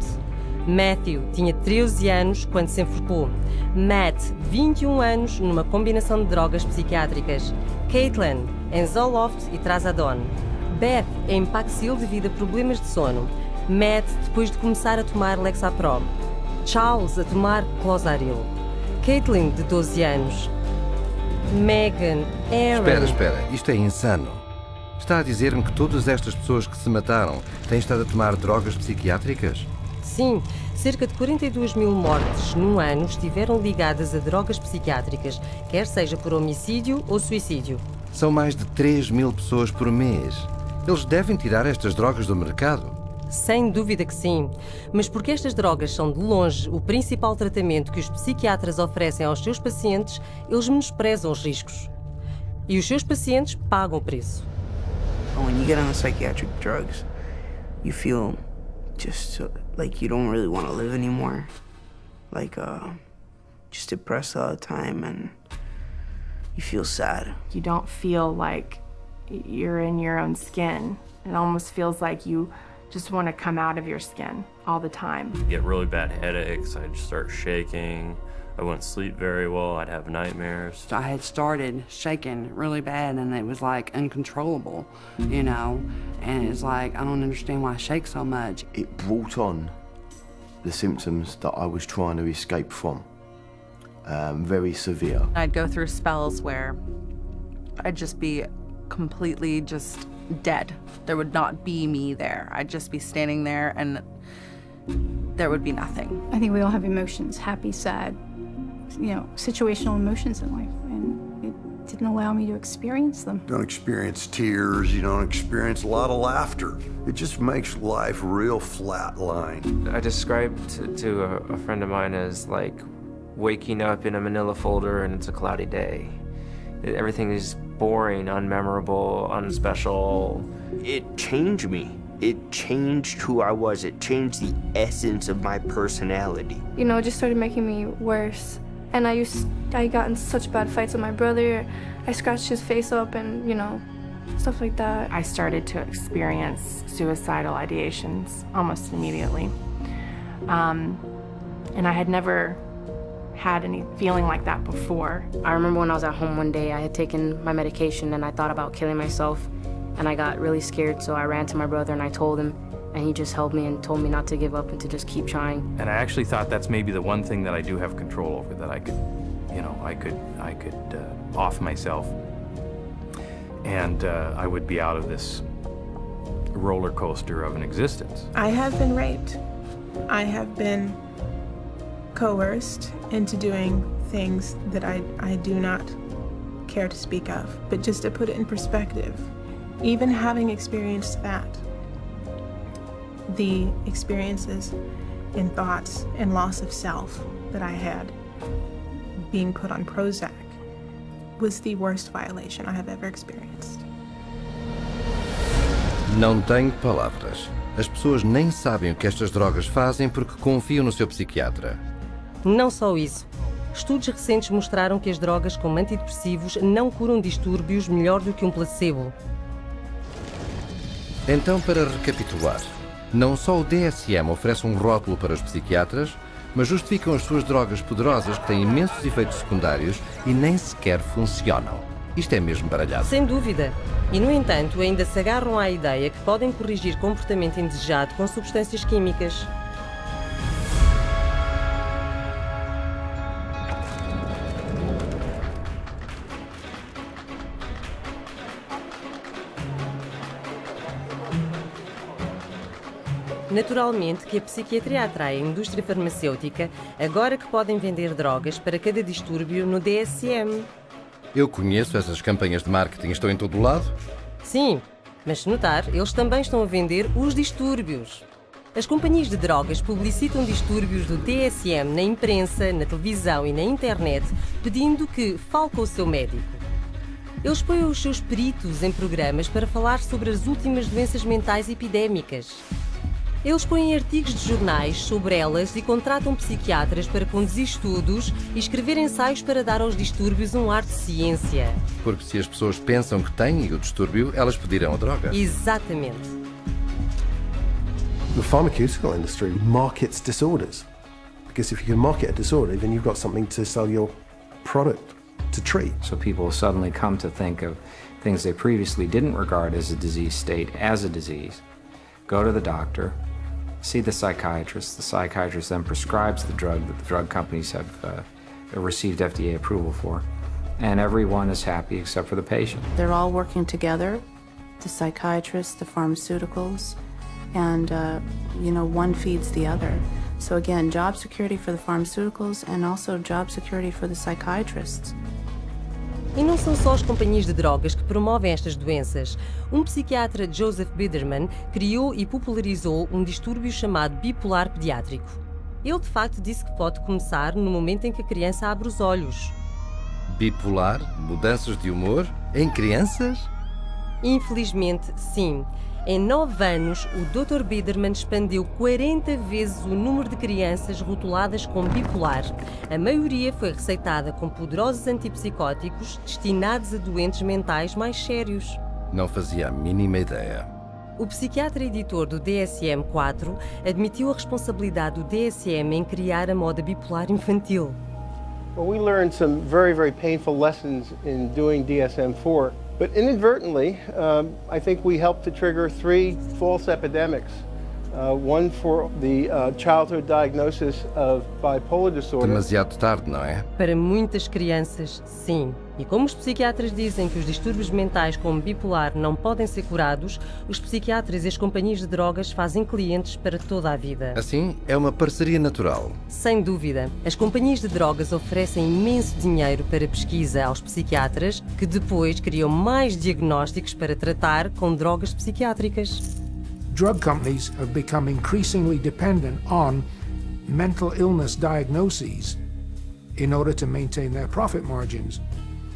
Matthew tinha 13 anos quando se enforcou. Matt, 21 anos, numa combinação de drogas psiquiátricas. Caitlin, em Zoloft e Trazodone. Beth, em Paxil devido a problemas de sono. Matt, depois de começar a tomar Lexapro. Charles, a tomar Clozaril. Caitlin, de 12 anos. Megan, Aaron... Espera, isto é insano. Está a dizer-me que todas estas pessoas que se mataram têm estado a tomar drogas psiquiátricas? Sim, cerca de 42 mil mortes num ano estiveram ligadas a drogas psiquiátricas, quer seja por homicídio ou suicídio. São mais de 3 mil pessoas por mês. Eles devem tirar estas drogas do mercado. Sem dúvida que sim, mas porque estas drogas são de longe o principal tratamento que os psiquiatras oferecem aos seus pacientes, eles menosprezam os riscos. E os seus pacientes pagam o preço. When you get on psychiatric drugs, you feel just like you don't really want to live anymore. Like just depressed all the time, and you feel sad. You don't feel like you're in your own skin. It almost feels like you just want to come out of your skin all the time. I'd get really bad headaches, I'd start shaking, I wouldn't sleep very well, I'd have nightmares. I had started shaking really bad, and it was like uncontrollable, you know, and it's like, I don't understand why I shake so much. It brought on the symptoms that I was trying to escape from, very severe. I'd go through spells where I'd just be completely just dead. There would not be me there. I'd just be standing there and there would be nothing. I think we all have emotions, happy, sad, you know, situational emotions in life, and it didn't allow me to experience them. You don't experience tears, you don't experience a lot of laughter. It just makes life real flatline. I described to a friend of mine as like waking up in a manila folder and it's a cloudy day. Everything is boring, unmemorable, unspecial. It changed me. It changed who I was. It changed the essence of my personality. You know, it just started making me worse. And I got in such bad fights with my brother. I scratched his face up and, you know, stuff like that. I started to experience suicidal ideations almost immediately. And I had never had any feeling like that before. I remember when I was at home one day, I had taken my medication and I thought about killing myself, and I got really scared, so I ran to my brother and I told him, and he just held me and told me not to give up and to just keep trying. And I actually thought that's maybe the one thing that I do have control over, that I could, you know, I could off myself, and I would be out of this roller coaster of an existence. I have been raped. I have been coerced into doing things that I do not care to speak of. But just to put it in perspective, even having experienced that, the experiences in thoughts and loss of self that I had, being put on Prozac was the worst violation I have ever experienced. Não tenho palavras. As pessoas nem sabem o que estas drogas fazem porque confiam no seu psiquiatra. Não só isso. Estudos recentes mostraram que as drogas como antidepressivos não curam distúrbios melhor do que um placebo. Então, para recapitular, não só o DSM oferece um rótulo para os psiquiatras, mas justificam as suas drogas poderosas que têm imensos efeitos secundários e nem sequer funcionam. Isto é mesmo baralhado. Sem dúvida. E, no entanto, ainda se agarram à ideia que podem corrigir comportamento indesejado com substâncias químicas. Naturalmente que a psiquiatria atrai a indústria farmacêutica agora que podem vender drogas para cada distúrbio no DSM. Eu conheço essas campanhas de marketing, estão em todo o lado? Sim, mas se notar, eles também estão a vender os distúrbios. As companhias de drogas publicitam distúrbios do DSM na imprensa, na televisão e na internet, pedindo que fale com o seu médico. Eles põem os seus peritos em programas para falar sobre as últimas doenças mentais epidémicas. Eles põem artigos de jornais sobre elas e contratam psiquiatras para conduzir estudos e escrever ensaios para dar aos distúrbios um ar de ciência. Porque se as pessoas pensam que têm o distúrbio, elas pedirão a droga. Exatamente. The pharmaceutical industry markets disorders. Because if you can market a disorder, then you've got something to sell your product to treat. So people suddenly come to think of things they previously didn't regard as a disease state as a disease, go to the doctor, see the psychiatrist then prescribes the drug that the drug companies have received FDA approval for, and everyone is happy except for the patient. They're all working together, the psychiatrists, the pharmaceuticals, and one feeds the other. So again, job security for the pharmaceuticals and also job security for the psychiatrists. E não são só as companhias de drogas que promovem estas doenças. Um psiquiatra, Joseph Biderman, criou e popularizou um distúrbio chamado bipolar pediátrico. Ele, de facto, disse que pode começar no momento em que a criança abre os olhos. Bipolar? Mudanças de humor? Em crianças? Infelizmente, sim. Em 9 anos, o Dr. Biderman expandiu 40 vezes o número de crianças rotuladas como bipolar. A maioria foi receitada com poderosos antipsicóticos destinados a doentes mentais mais sérios. Não fazia a mínima ideia. O psiquiatra editor do DSM-4 admitiu a responsabilidade do DSM em criar a moda bipolar infantil. Well, we learned some very, very painful lessons in doing DSM-4. But inadvertently, I think we helped to trigger 3 false epidemics. One for the childhood diagnosis of bipolar disorder. Demasiado tarde, não é? Para muitas crianças, sim. E como os psiquiatras dizem que os distúrbios mentais como bipolar não podem ser curados, os psiquiatras e as companhias de drogas fazem clientes para toda a vida. Assim, é uma parceria natural. Sem dúvida. As companhias de drogas oferecem imenso dinheiro para pesquisa aos psiquiatras, que depois criam mais diagnósticos para tratar com drogas psiquiátricas. Drug companies have become increasingly dependent on mental illness diagnoses in order to maintain their profit margins.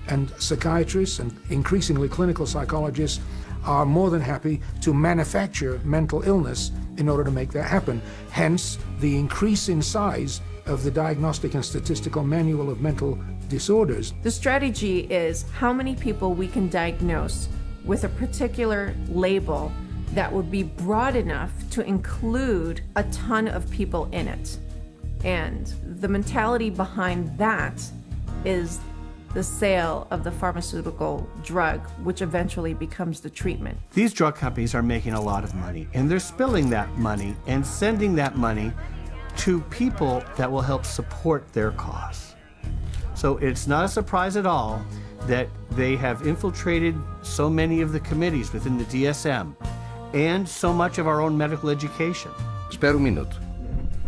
And psychiatrists and increasingly clinical psychologists are more than happy to manufacture mental illness in order to make that happen. Hence, the increase in size of the Diagnostic and Statistical Manual of Mental Disorders. The strategy is how many people we can diagnose with a particular label that would be broad enough to include a ton of people in it. And the mentality behind that is the sale of the pharmaceutical drug, which eventually becomes the treatment. These drug companies are making a lot of money, and they're spilling that money and sending that money to people that will help support their cause. So it's not a surprise at all that they have infiltrated so many of the committees within the DSM and so much of our own medical education. Espera um minuto.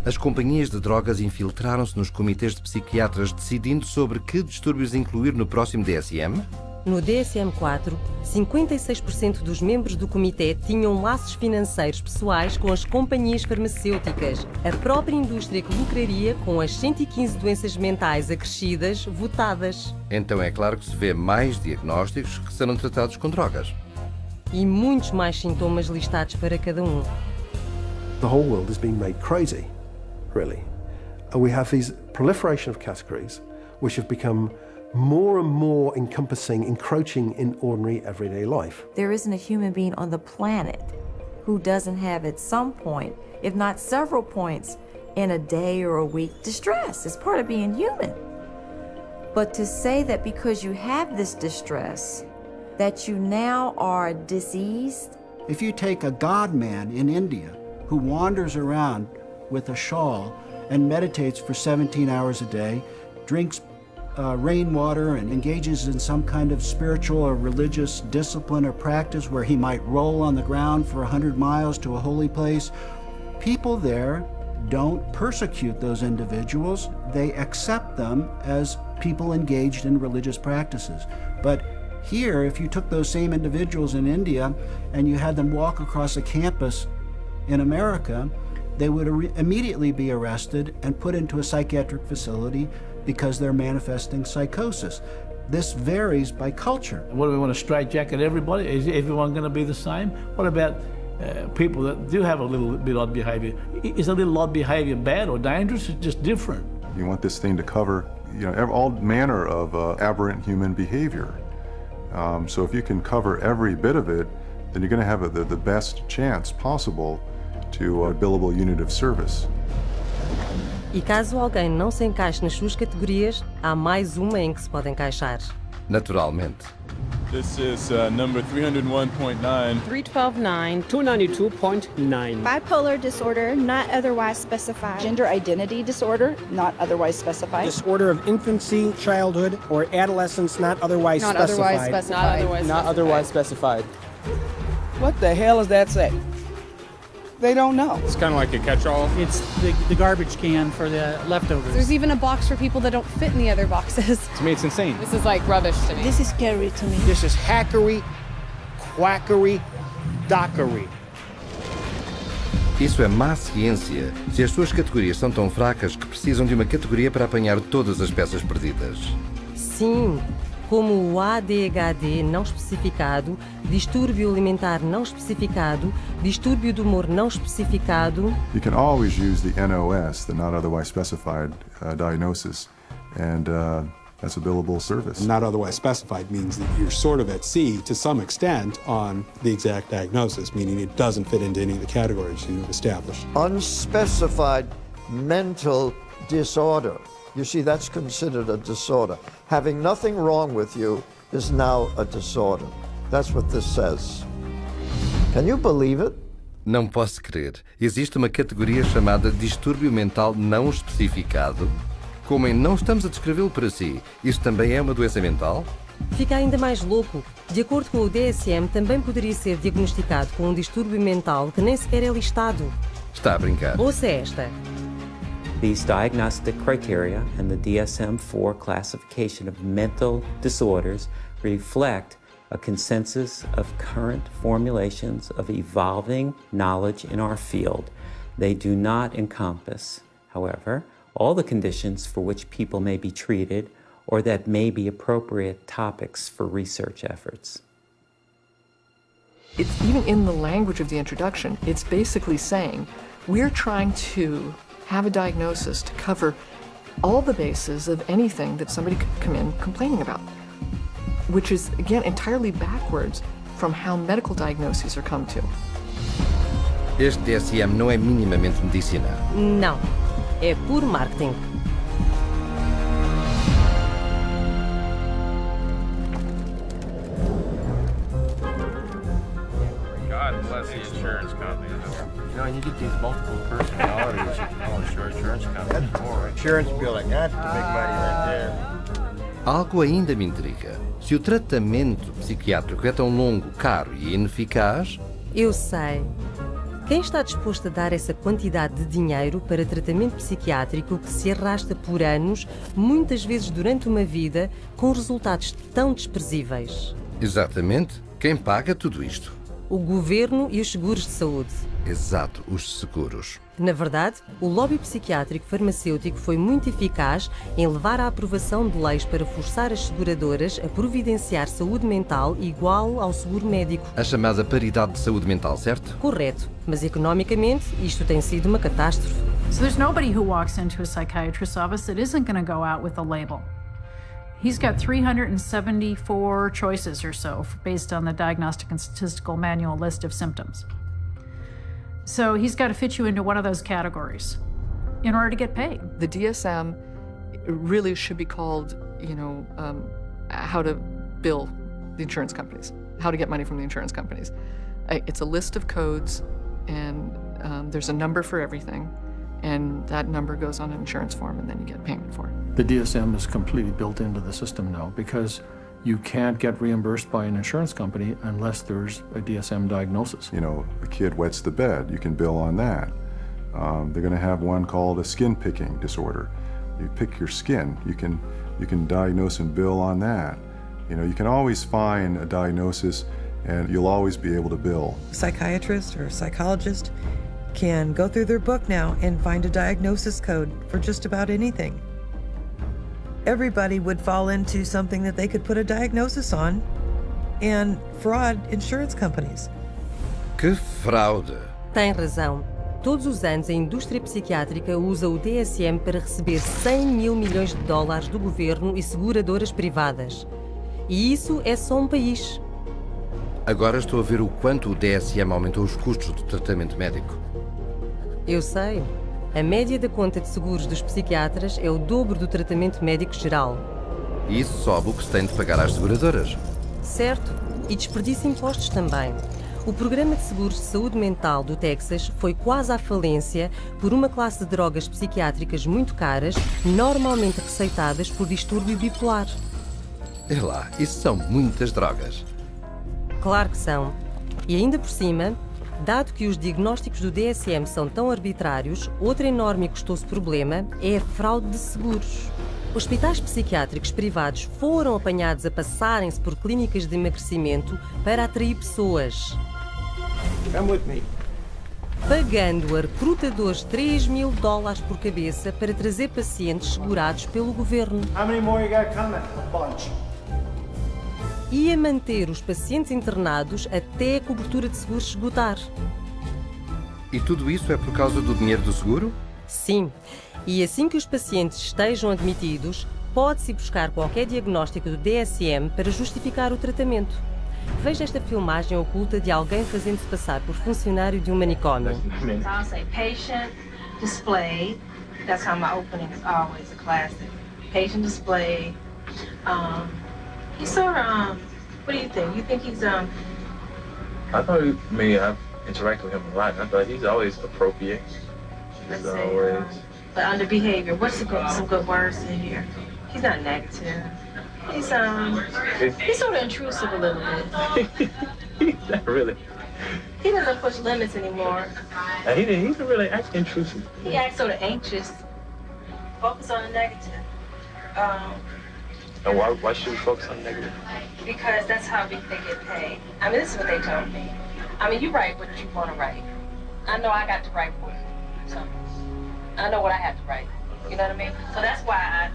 As companhias de drogas infiltraram-se nos comitês de psiquiatras decidindo sobre que distúrbios incluir no próximo DSM? No DSM-4, 56% dos membros do comitê tinham laços financeiros pessoais com as companhias farmacêuticas, a própria indústria que lucraria com as 115 doenças mentais acrescidas votadas. Então é claro que se vê mais diagnósticos que serão tratados com drogas. E muitos mais sintomas listados para cada um. The whole world is being made crazy, really. And we have these proliferation of categories which have become more and more encompassing, encroaching in ordinary everyday life. There isn't a human being on the planet who doesn't have at some point, if not several points, in a day or a week, distress. It's part of being human. But to say that because you have this distress, that you now are diseased? If you take a god man in India who wanders around with a shawl and meditates for 17 hours a day, drinks rainwater and engages in some kind of spiritual or religious discipline or practice where he might roll on the ground for 100 miles to a holy place, people there don't persecute those individuals. They accept them as people engaged in religious practices. But here, if you took those same individuals in India and you had them walk across a campus in America, they would immediately be arrested and put into a psychiatric facility because they're manifesting psychosis. This varies by culture. What do we want to straitjacket everybody? Is everyone going to be the same? What about people that do have a little bit odd behavior? Is a little odd behavior bad or dangerous? It's just different. You want this thing to cover, all manner of aberrant human behavior. So if you can cover every bit of it, then you're going to have the best chance possible to a billable unit of service. E caso alguém não se encaixe nas suas categorias, há mais uma em que se pode encaixar. Naturalmente. This is number 301.9. 312.9. 292.9. Bipolar disorder, not otherwise specified. Gender identity disorder, not otherwise specified. Disorder of infancy, childhood, or adolescence, not otherwise specified. Not otherwise specified. What the hell does that say? They don't know. It's kind of like a catch-all. It's the garbage can for the leftovers. There's even a box for people that don't fit in the other boxes. To me, it's insane. This is like rubbish to me. This is scary to me. This is hackery, quackery, dockery. Isso é má ciência, se as suas categorias são tão fracas que precisam de uma categoria para apanhar todas as peças perdidas. Sim, como o ADHD não especificado, distúrbio alimentar não especificado, distúrbio do humor não especificado. You can always use the NOS, the not otherwise specified diagnosis, and that's a billable service. Not otherwise specified means that you're sort of at sea to some extent on the exact diagnosis, meaning it doesn't fit into any of the categories you've established. Unspecified mental disorder. You see, that's considered a disorder. Having nothing wrong with you is now a disorder. That's what this says. Can you believe it? Não posso crer. Existe uma categoria chamada distúrbio mental não especificado? Como em não estamos a descrevê-lo para si, isso também é uma doença mental? Fica ainda mais louco. De acordo com o DSM, também poderia ser diagnosticado com um distúrbio mental que nem sequer é listado. Está a brincar. Ouça esta. These diagnostic criteria and the DSM-4 classification of mental disorders reflect a consensus of current formulations of evolving knowledge in our field. They do not encompass, however, all the conditions for which people may be treated or that may be appropriate topics for research efforts. It's even in the language of the introduction, it's basically saying we're trying to have a diagnosis to cover all the bases of anything that somebody could come in complaining about, which is, again, entirely backwards from how medical diagnoses are come to. Este DSM não é minimamente medicinal. Não, é puro marketing. God bless the insurance company. You get these multiple personalities. Insurance company. Insurance bill, like that's the big money right there. Algo ainda me intriga. Se o tratamento psiquiátrico é tão longo, caro e ineficaz... Eu sei. Quem está disposto a dar essa quantidade de dinheiro para tratamento psiquiátrico que se arrasta por anos, muitas vezes durante uma vida, com resultados tão desprezíveis? Exatamente. Quem paga tudo isto? O governo e os seguros de saúde. Exato, os seguros. Na verdade, o lobby psiquiátrico farmacêutico foi muito eficaz em levar à aprovação de leis para forçar as seguradoras a providenciar saúde mental igual ao seguro médico. A chamada paridade de saúde mental, certo? Correto, mas economicamente isto tem sido uma catástrofe. So there's nobody who walks into a psychiatrist's office that isn't going to go out with a label. He's got 374 choices or so based on the Diagnostic and Statistical Manual list of symptoms. So he's got to fit you into one of those categories in order to get paid. The DSM really should be called, how to bill the insurance companies, how to get money from the insurance companies. It's a list of codes, and there's a number for everything, and that number goes on an insurance form, and then you get payment for it. The DSM is completely built into the system now because you can't get reimbursed by an insurance company unless there's a DSM diagnosis. The kid wets the bed, you can bill on that. They're going to have one called a skin picking disorder. You pick your skin, you can diagnose and bill on that. You can always find a diagnosis and you'll always be able to bill. A psychiatrist or a psychologist can go through their book now and find a diagnosis code for just about anything. Everybody would fall into something that they could put a diagnosis on and fraud insurance companies. Que fraude! Tem razão. Todos os anos a indústria psiquiátrica usa o DSM para receber 100 mil milhões de dólares do governo e seguradoras privadas. E isso é só um país. Agora estou a ver o quanto o DSM aumentou os custos do tratamento médico. Eu sei. A média da conta de seguros dos psiquiatras é o dobro do tratamento médico geral. E isso sobe o que se tem de pagar às seguradoras. Certo. E desperdiça impostos também. O programa de seguros de saúde mental do Texas foi quase à falência por uma classe de drogas psiquiátricas muito caras, normalmente receitadas por distúrbio bipolar. É lá, isso são muitas drogas. Claro que são. E ainda por cima, dado que os diagnósticos do DSM são tão arbitrários, outro enorme e custoso problema é a fraude de seguros. Hospitais psiquiátricos privados foram apanhados a passarem-se por clínicas de emagrecimento para atrair pessoas. Come with me. Pagando a recrutadores $3 mil por cabeça para trazer pacientes segurados pelo governo. How many more you got coming? A bunch. E a manter os pacientes internados até a cobertura de seguros esgotar. E tudo isso é por causa do dinheiro do seguro? Sim. E assim que os pacientes estejam admitidos, pode-se buscar qualquer diagnóstico do DSM para justificar o tratamento. Veja esta filmagem oculta de alguém fazendo-se passar por funcionário de um manicômio. I'll say patient display. That's how my opening is always a classic. Patient display. He's sort of, what do you think? You think he's, I thought, I've interacted with him a lot, and I thought he's always appropriate. let's say, but under behavior, what's some good words in here? He's not negative. He's sort of intrusive a little bit. Not really. He doesn't push limits anymore. He didn't really act intrusive. He acts sort of anxious. Focus on the negative. And why should we focus on negative? Because that's how they get paid. I mean, this is what they told me. I mean, you write what you want to write. I know I got to write for you. So I know what I have to write. You know what I mean? So that's why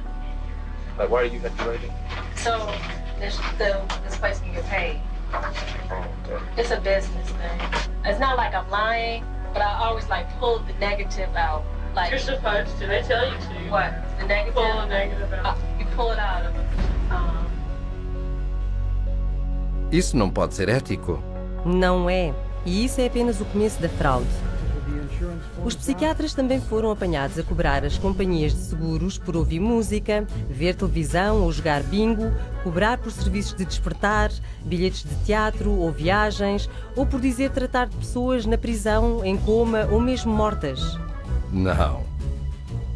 why do you have to write it? So this place can get paid. Oh, okay. It's a business thing. It's not like I'm lying, but I always pull the negative out. You're supposed to. They tell you to. What? The negative? Pull the negative out. You pull it out of them. Isso não pode ser ético. Não é. E isso é apenas o começo da fraude. Os psiquiatras também foram apanhados a cobrar as companhias de seguros por ouvir música, ver televisão ou jogar bingo, cobrar por serviços de despertar, bilhetes de teatro ou viagens, ou por dizer tratar de pessoas na prisão, em coma ou mesmo mortas. Não.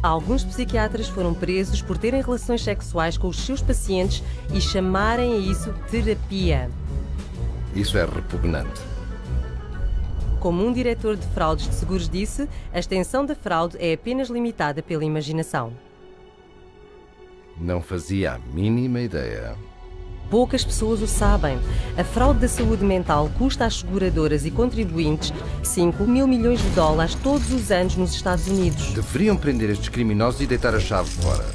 Alguns psiquiatras foram presos por terem relações sexuais com os seus pacientes e chamarem a isso terapia. Isso é repugnante. Como um diretor de fraudes de seguros disse, a extensão da fraude é apenas limitada pela imaginação. Não fazia a mínima ideia. Poucas pessoas o sabem. A fraude da saúde mental custa às seguradoras e contribuintes 5 mil milhões de dólares todos os anos nos Estados Unidos. Deveriam prender estes criminosos e deitar a chave fora.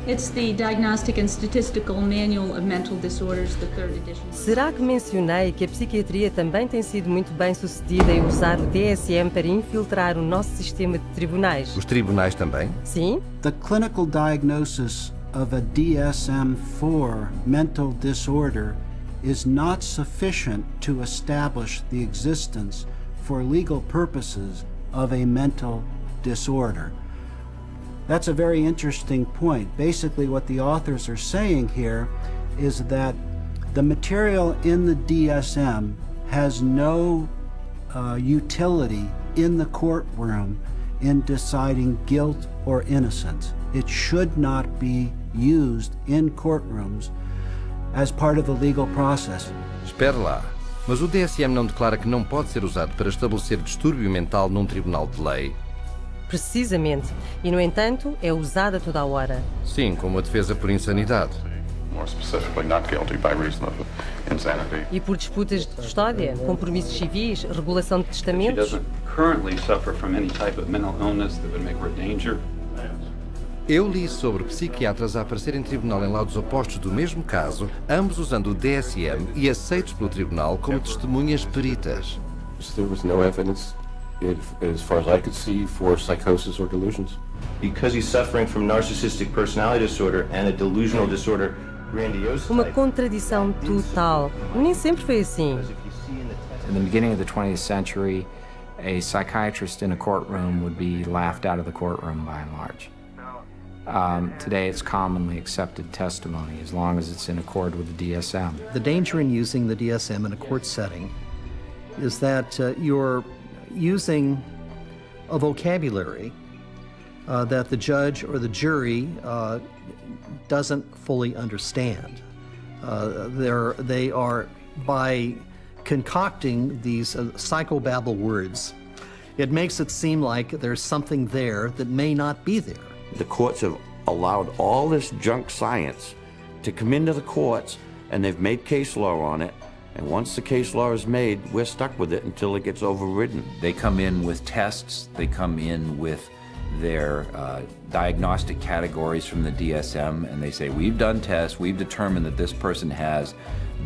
It's the Diagnostic and Statistical Manual of Mental Disorders, the third edition. Será que mencionei que a psiquiatria também tem sido muito bem sucedida em usar o DSM para infiltrar o nosso sistema de tribunais? Os tribunais também? Sim. The clinical diagnosis of a DSM-4 mental disorder is not sufficient to establish the existence for legal purposes of a mental disorder. That's a very interesting point. Basically, what the authors are saying here is that the material in the DSM has no utility in the courtroom in deciding guilt or innocence. It should not be used in courtrooms as part of the legal process. Espera lá. Mas o DSM não declara que não pode ser usado para estabelecer distúrbio mental num tribunal de lei? Precisamente. E, no entanto, é usada toda a hora. Sim, como a defesa por insanidade. E por disputas de custódia, compromissos civis, regulação de testamentos. Eu li sobre psiquiatras a aparecer em tribunal em laudos opostos do mesmo caso, ambos usando o DSM e aceitos pelo tribunal como testemunhas peritas. There was no evidence, as far as I could see, for psychosis or delusions. Because he's suffering from narcissistic personality disorder and a delusional disorder, grandiosity. Uma contradição total. Nem sempre foi assim. In the beginning of the 20th century, a psychiatrist in a courtroom would be laughed out of the courtroom by and large. Today, it's commonly accepted testimony as long as it's in accord with the DSM. The danger in using the DSM in a court setting is that you're using a vocabulary that the judge or the jury doesn't fully understand. They are, by concocting these psychobabble words, it makes it seem like there's something there that may not be there. The courts have allowed all this junk science to come into the courts, and they've made case law on it. And once the case law is made, we're stuck with it until it gets overridden. They come in with tests, they come in with their diagnostic categories from the DSM, and they say, we've done tests, we've determined that this person has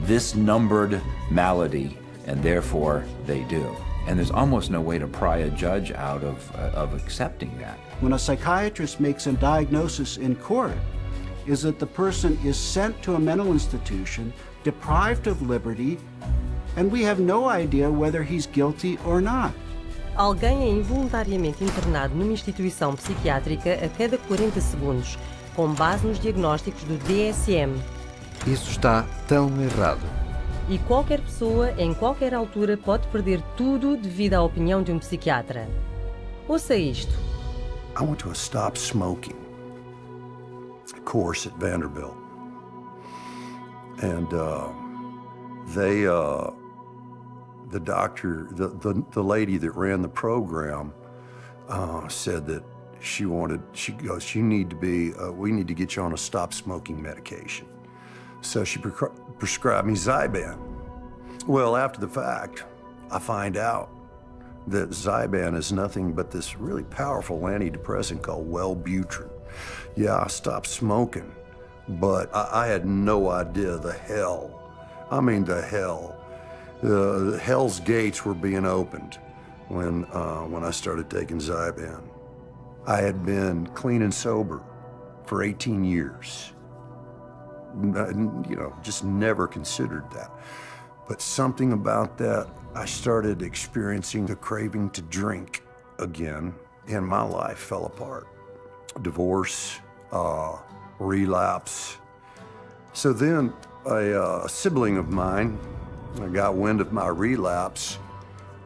this numbered malady, and therefore they do. And there's almost no way to pry a judge out of accepting that. When a psychiatrist makes a diagnosis in court, is that the person is sent to a mental institution, deprived of liberty, and we have no idea whether he's guilty or not. Alguém é involuntariamente internado numa instituição psiquiátrica a cada 40 segundos, com base nos diagnósticos do DSM. Isso está tão errado. E qualquer pessoa, em qualquer altura, pode perder tudo devido à opinião de um psiquiatra. Ouça isto. I went to a stop smoking course at Vanderbilt. And the doctor, the lady that ran the program said that she goes, we need to get you on a stop smoking medication. So she prescribed me Zyban. Well, after the fact, I find out that Zyban is nothing but this really powerful antidepressant called Wellbutrin. Yeah, I stopped smoking, but I had no idea the hell. I mean, the hell. The hell's gates were being opened when I started taking Zyban. I had been clean and sober for 18 years. Just never considered that. But something about that, I started experiencing the craving to drink again, and my life fell apart. Divorce, relapse. So then a sibling of mine got wind of my relapse,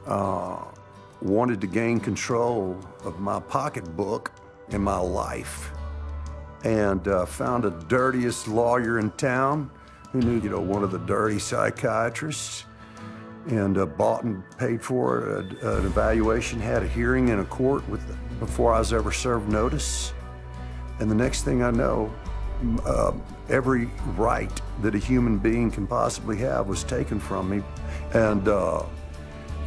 wanted to gain control of my pocketbook and my life, and found the dirtiest lawyer in town who knew, one of the dirty psychiatrists, and bought and paid for an evaluation, had a hearing in a court before I was ever served notice. And the next thing I know, every right that a human being can possibly have was taken from me. And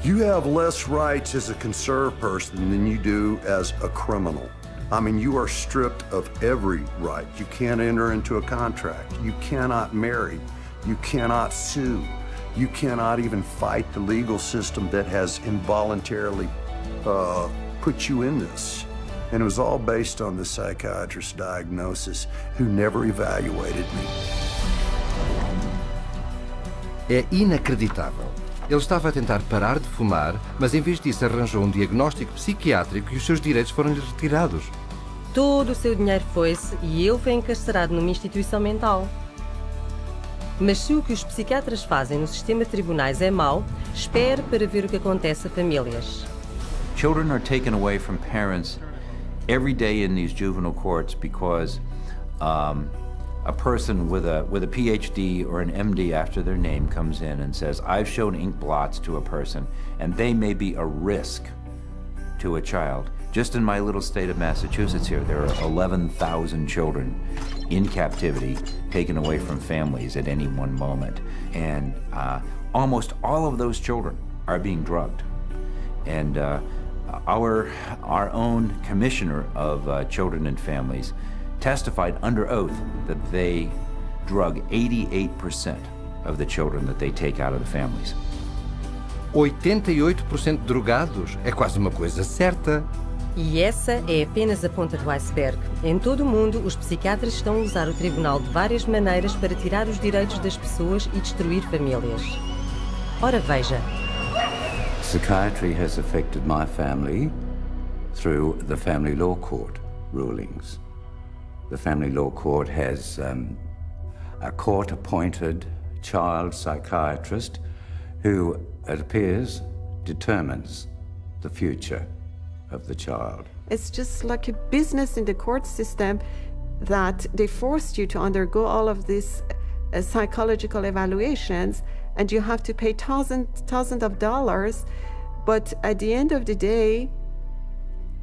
you have less rights as a conserved person than you do as a criminal. I mean, you are stripped of every right. You can't enter into a contract. You cannot marry. You cannot sue. You cannot even fight the legal system that has involuntarily put you in this. And it was all based on the psychiatrist's diagnosis, who never evaluated me. É inacreditável. Ele estava a tentar parar de fumar, mas em vez disso arranjou um diagnóstico psiquiátrico e os seus direitos foram-lhe retirados. Todo o seu dinheiro foi-se e ele foi encarcerado numa instituição mental. Mas se o que os psiquiatras fazem no sistema de tribunais é mau, espere para ver o que acontece a famílias. Children are taken away from parents every day in these juvenile courts because a person with a PhD or an MD after their name comes in and says, I've shown ink blots to a person, and they may be a risk to a child. Just in my little state of Massachusetts here, there are 11,000 children in captivity taken away from families at any one moment. And almost all of those children are being drugged. And our own commissioner of children and families testified under oath that they drug 88% of the children that they take out of the families. 88% de drogados é quase uma coisa certa. E essa é apenas a ponta do iceberg. Em todo o mundo, os psiquiatras estão a usar o tribunal de várias maneiras para tirar os direitos das pessoas e destruir famílias. Ora veja. Psychiatry has affected my family through the family law court rulings. The family law court has a court-appointed child psychiatrist who, it appears, determines the future of the child. It's just like a business in the court system that they forced you to undergo all of these psychological evaluations, and you have to pay thousands of dollars, but at the end of the day,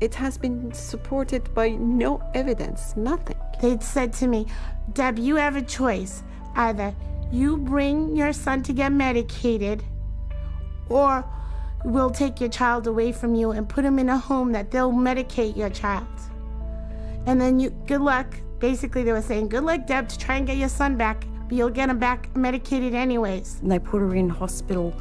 it has been supported by no evidence, nothing. They'd said to me, Deb, you have a choice. Either you bring your son to get medicated, or we'll take your child away from you and put him in a home that they'll medicate your child. And then good luck. Basically, they were saying, good luck, Deb, to try and get your son back, but you'll get him back medicated anyways. And they put her in hospital,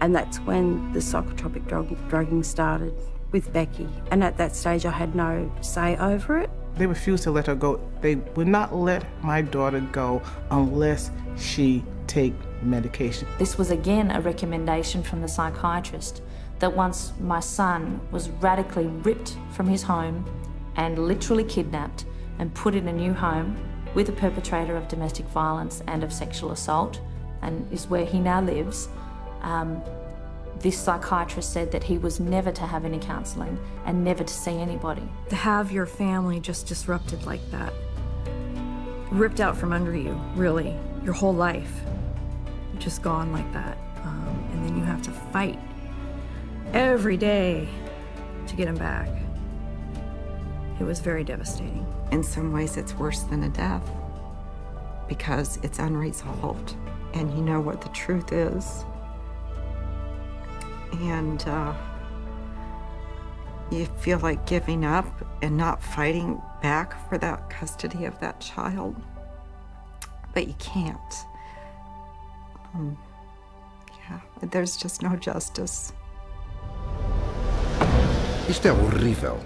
and that's when the psychotropic drugging started with Becky. And at that stage, I had no say over it. They refused to let her go. They would not let my daughter go unless she take medication. This was again a recommendation from the psychiatrist that once my son was radically ripped from his home and literally kidnapped and put in a new home with a perpetrator of domestic violence and of sexual assault, and is where he now lives, this psychiatrist said that he was never to have any counselling and never to see anybody. To have your family just disrupted like that, ripped out from under you, really, your whole life, just gone like that. And then you have to fight every day to get him back. It was very devastating. In some ways, it's worse than a death because it's unresolved and you know what the truth is. And you feel like giving up and not fighting back for that custody of that child, but you can't. Yeah, there's just no justice. Isto é horrível.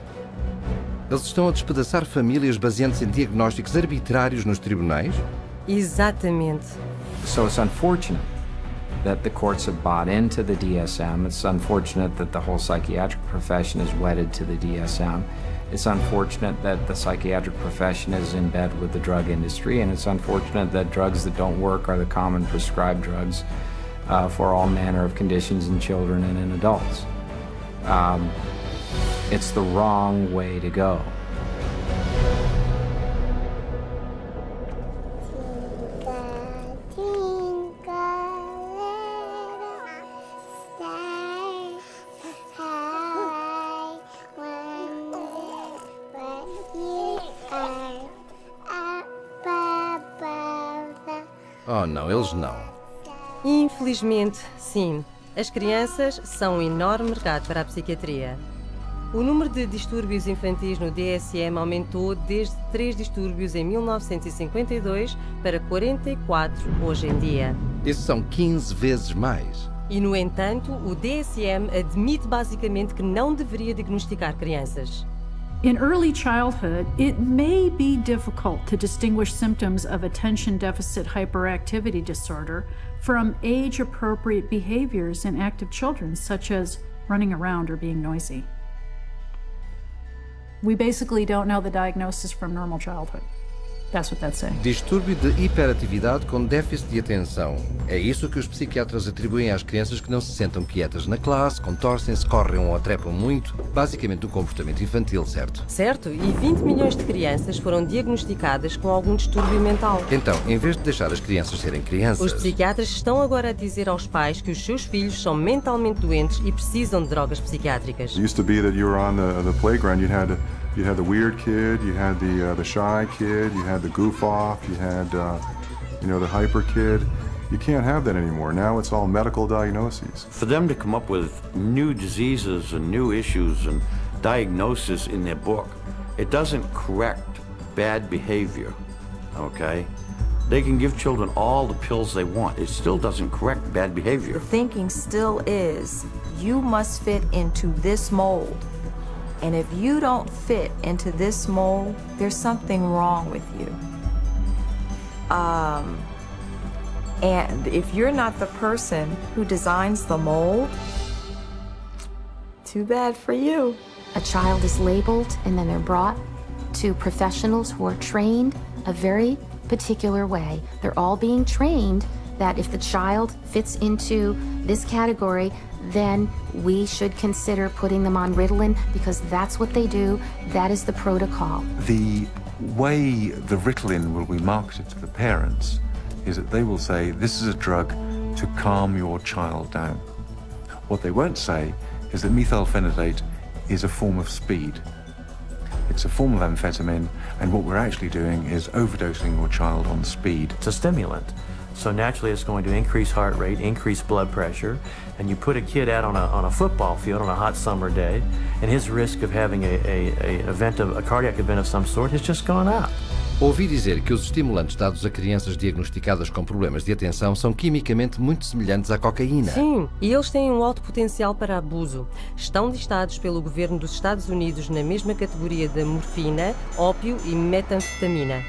Eles estão a despedaçar famílias baseando-se em diagnósticos arbitrários nos tribunais? Exatamente. So it's unfortunate that the courts have bought into the DSM. It's unfortunate that the whole psychiatric profession is wedded to the DSM. It's unfortunate that the psychiatric profession is in bed with the drug industry, and it's unfortunate that drugs that don't work are the common prescribed drugs for all manner of conditions in children and in adults. It's the wrong way to go. Oh não, eles não. Infelizmente, sim. As crianças são um enorme mercado para a psiquiatria. O número de distúrbios infantis no DSM aumentou desde 3 distúrbios em 1952 para 44 hoje em dia. Isso são 15 vezes mais. E, no entanto, o DSM admite basicamente que não deveria diagnosticar crianças. In early childhood, it may be difficult to distinguish symptoms of attention deficit hyperactivity disorder from age-appropriate behaviors in active children, such as running around or being noisy. We basically don't know the diagnosis from normal childhood. That's what that's saying. Distúrbio de hiperatividade com déficit de atenção. É isso que os psiquiatras atribuem às crianças que não se sentam quietas na classe, contorcem-se, correm ou trepam muito. Basicamente um comportamento infantil, certo? Certo, e 20 milhões de crianças foram diagnosticadas com algum distúrbio mental. Então, em vez de deixar as crianças serem crianças... Os psiquiatras estão agora a dizer aos pais que os seus filhos são mentalmente doentes e precisam de drogas psiquiátricas. It used to be that you were on the playground, you had the weird kid, you had the shy kid, you had the goof off, you had the hyper kid. You can't have that anymore. Now it's all medical diagnoses. For them to come up with new diseases and new issues and diagnoses in their book, it doesn't correct bad behavior, okay? They can give children all the pills they want. It still doesn't correct bad behavior. The thinking still is, you must fit into this mold. And if you don't fit into this mold, there's something wrong with you. And if you're not the person who designs the mold, too bad for you. A child is labeled and then they're brought to professionals who are trained a very particular way. They're all being trained that if the child fits into this category, then we should consider putting them on Ritalin because that's what they do. That is the protocol. The way the Ritalin will be marketed to the parents is that they will say, this is a drug to calm your child down. What they won't say is that methylphenidate is a form of speed. It's a form of amphetamine, and what we're actually doing is overdosing your child on speed. It's a stimulant. So naturally it's going to increase heart rate, increase blood pressure, and you put a kid out on a football field on a hot summer day, and his risk of having a cardiac event of some sort has just gone up. Ouvi dizer que os estimulantes dados a crianças diagnosticadas com problemas de atenção são quimicamente muito semelhantes à cocaína. Sim, e eles têm um alto potencial para abuso. Estão listados pelo governo dos Estados Unidos na mesma categoria da morfina, ópio e metanfetamina.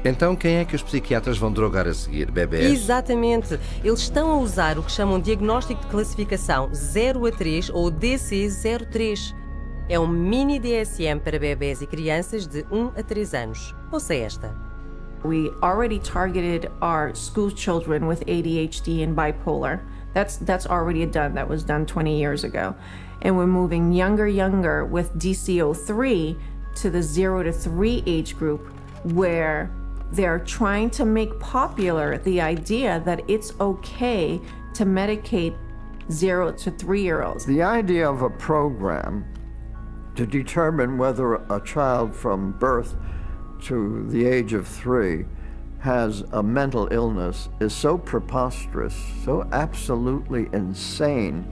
Então quem é que os psiquiatras vão drogar a seguir? Bebés? Exatamente. Eles estão a usar o que chamam de diagnóstico de classificação 0 a 3 ou DC-03. É um mini DSM para bebés e crianças de 1 a 3 anos. Ouça esta. We already targeted our school children with ADHD and bipolar. That's already done. That was done 20 years ago. And we're moving younger with DC-03 to the 0 to 3 age group where they're trying to make popular the idea that it's okay to medicate 0 to 3-year-olds. The idea of a program to determine whether a child from birth to the age of 3 has a mental illness is so preposterous, so absolutely insane,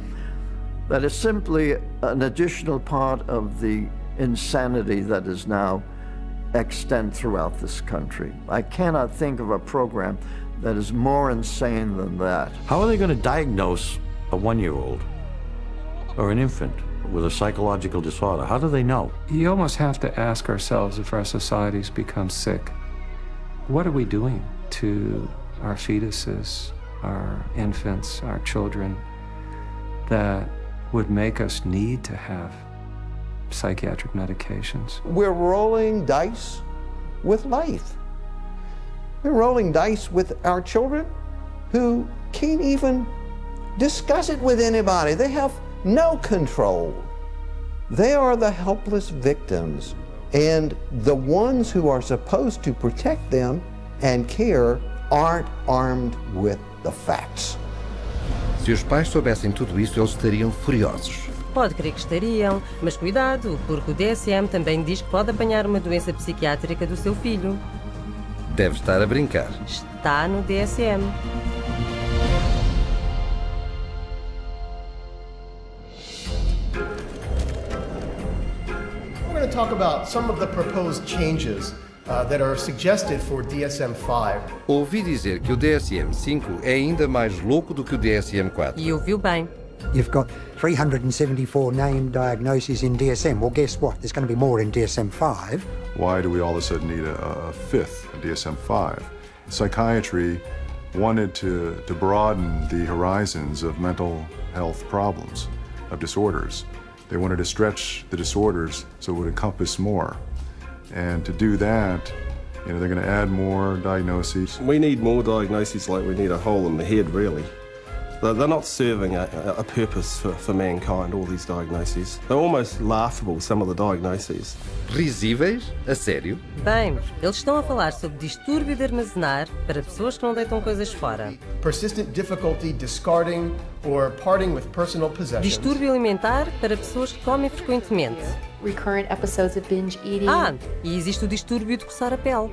that it's simply an additional part of the insanity that is now extant throughout this country. I cannot think of a program that is more insane than that. How are they going to diagnose a 1-year-old or an infant with a psychological disorder? How do they know? You almost have to ask ourselves, if our societies become sick, what are we doing to our fetuses, our infants, our children, that would make us need to have psychiatric medications? We're rolling dice with life. We're rolling dice with our children who can't even discuss it with anybody. They have no control. They are the helpless victims, and the ones who are supposed to protect them and care aren't armed with the facts. Se os pais soubessem tudo isso, eles estariam furiosos. Pode crer que estariam, mas cuidado, porque o DSM também diz que pode apanhar uma doença psiquiátrica do seu filho. Deve estar a brincar. Está no DSM. We're going to talk about some of the proposed changes that are suggested for DSM-5. Ouvi dizer que o DSM-5 é ainda mais louco do que o DSM-4. E ouviu bem. You've got 374 named diagnoses in DSM. Well, guess what? There's going to be more in DSM-5. Why do we all of a sudden need a fifth DSM-5? Psychiatry wanted to broaden the horizons of mental health problems, of disorders. They wanted to stretch the disorders so it would encompass more. And to do that, they're going to add more diagnoses. We need more diagnoses like we need a hole in the head, really. They're not serving a purpose for mankind, all these diagnoses. They're almost laughable, some of the diagnoses. Risíveis? A sério? Bem, eles estão a falar sobre distúrbio de armazenar para pessoas que não deitam coisas fora. Persistent difficulty discarding or parting with personal possessions. Distúrbio alimentar para pessoas que comem frequentemente. Recurrent episodes of binge eating. E existe o distúrbio de coçar a pele.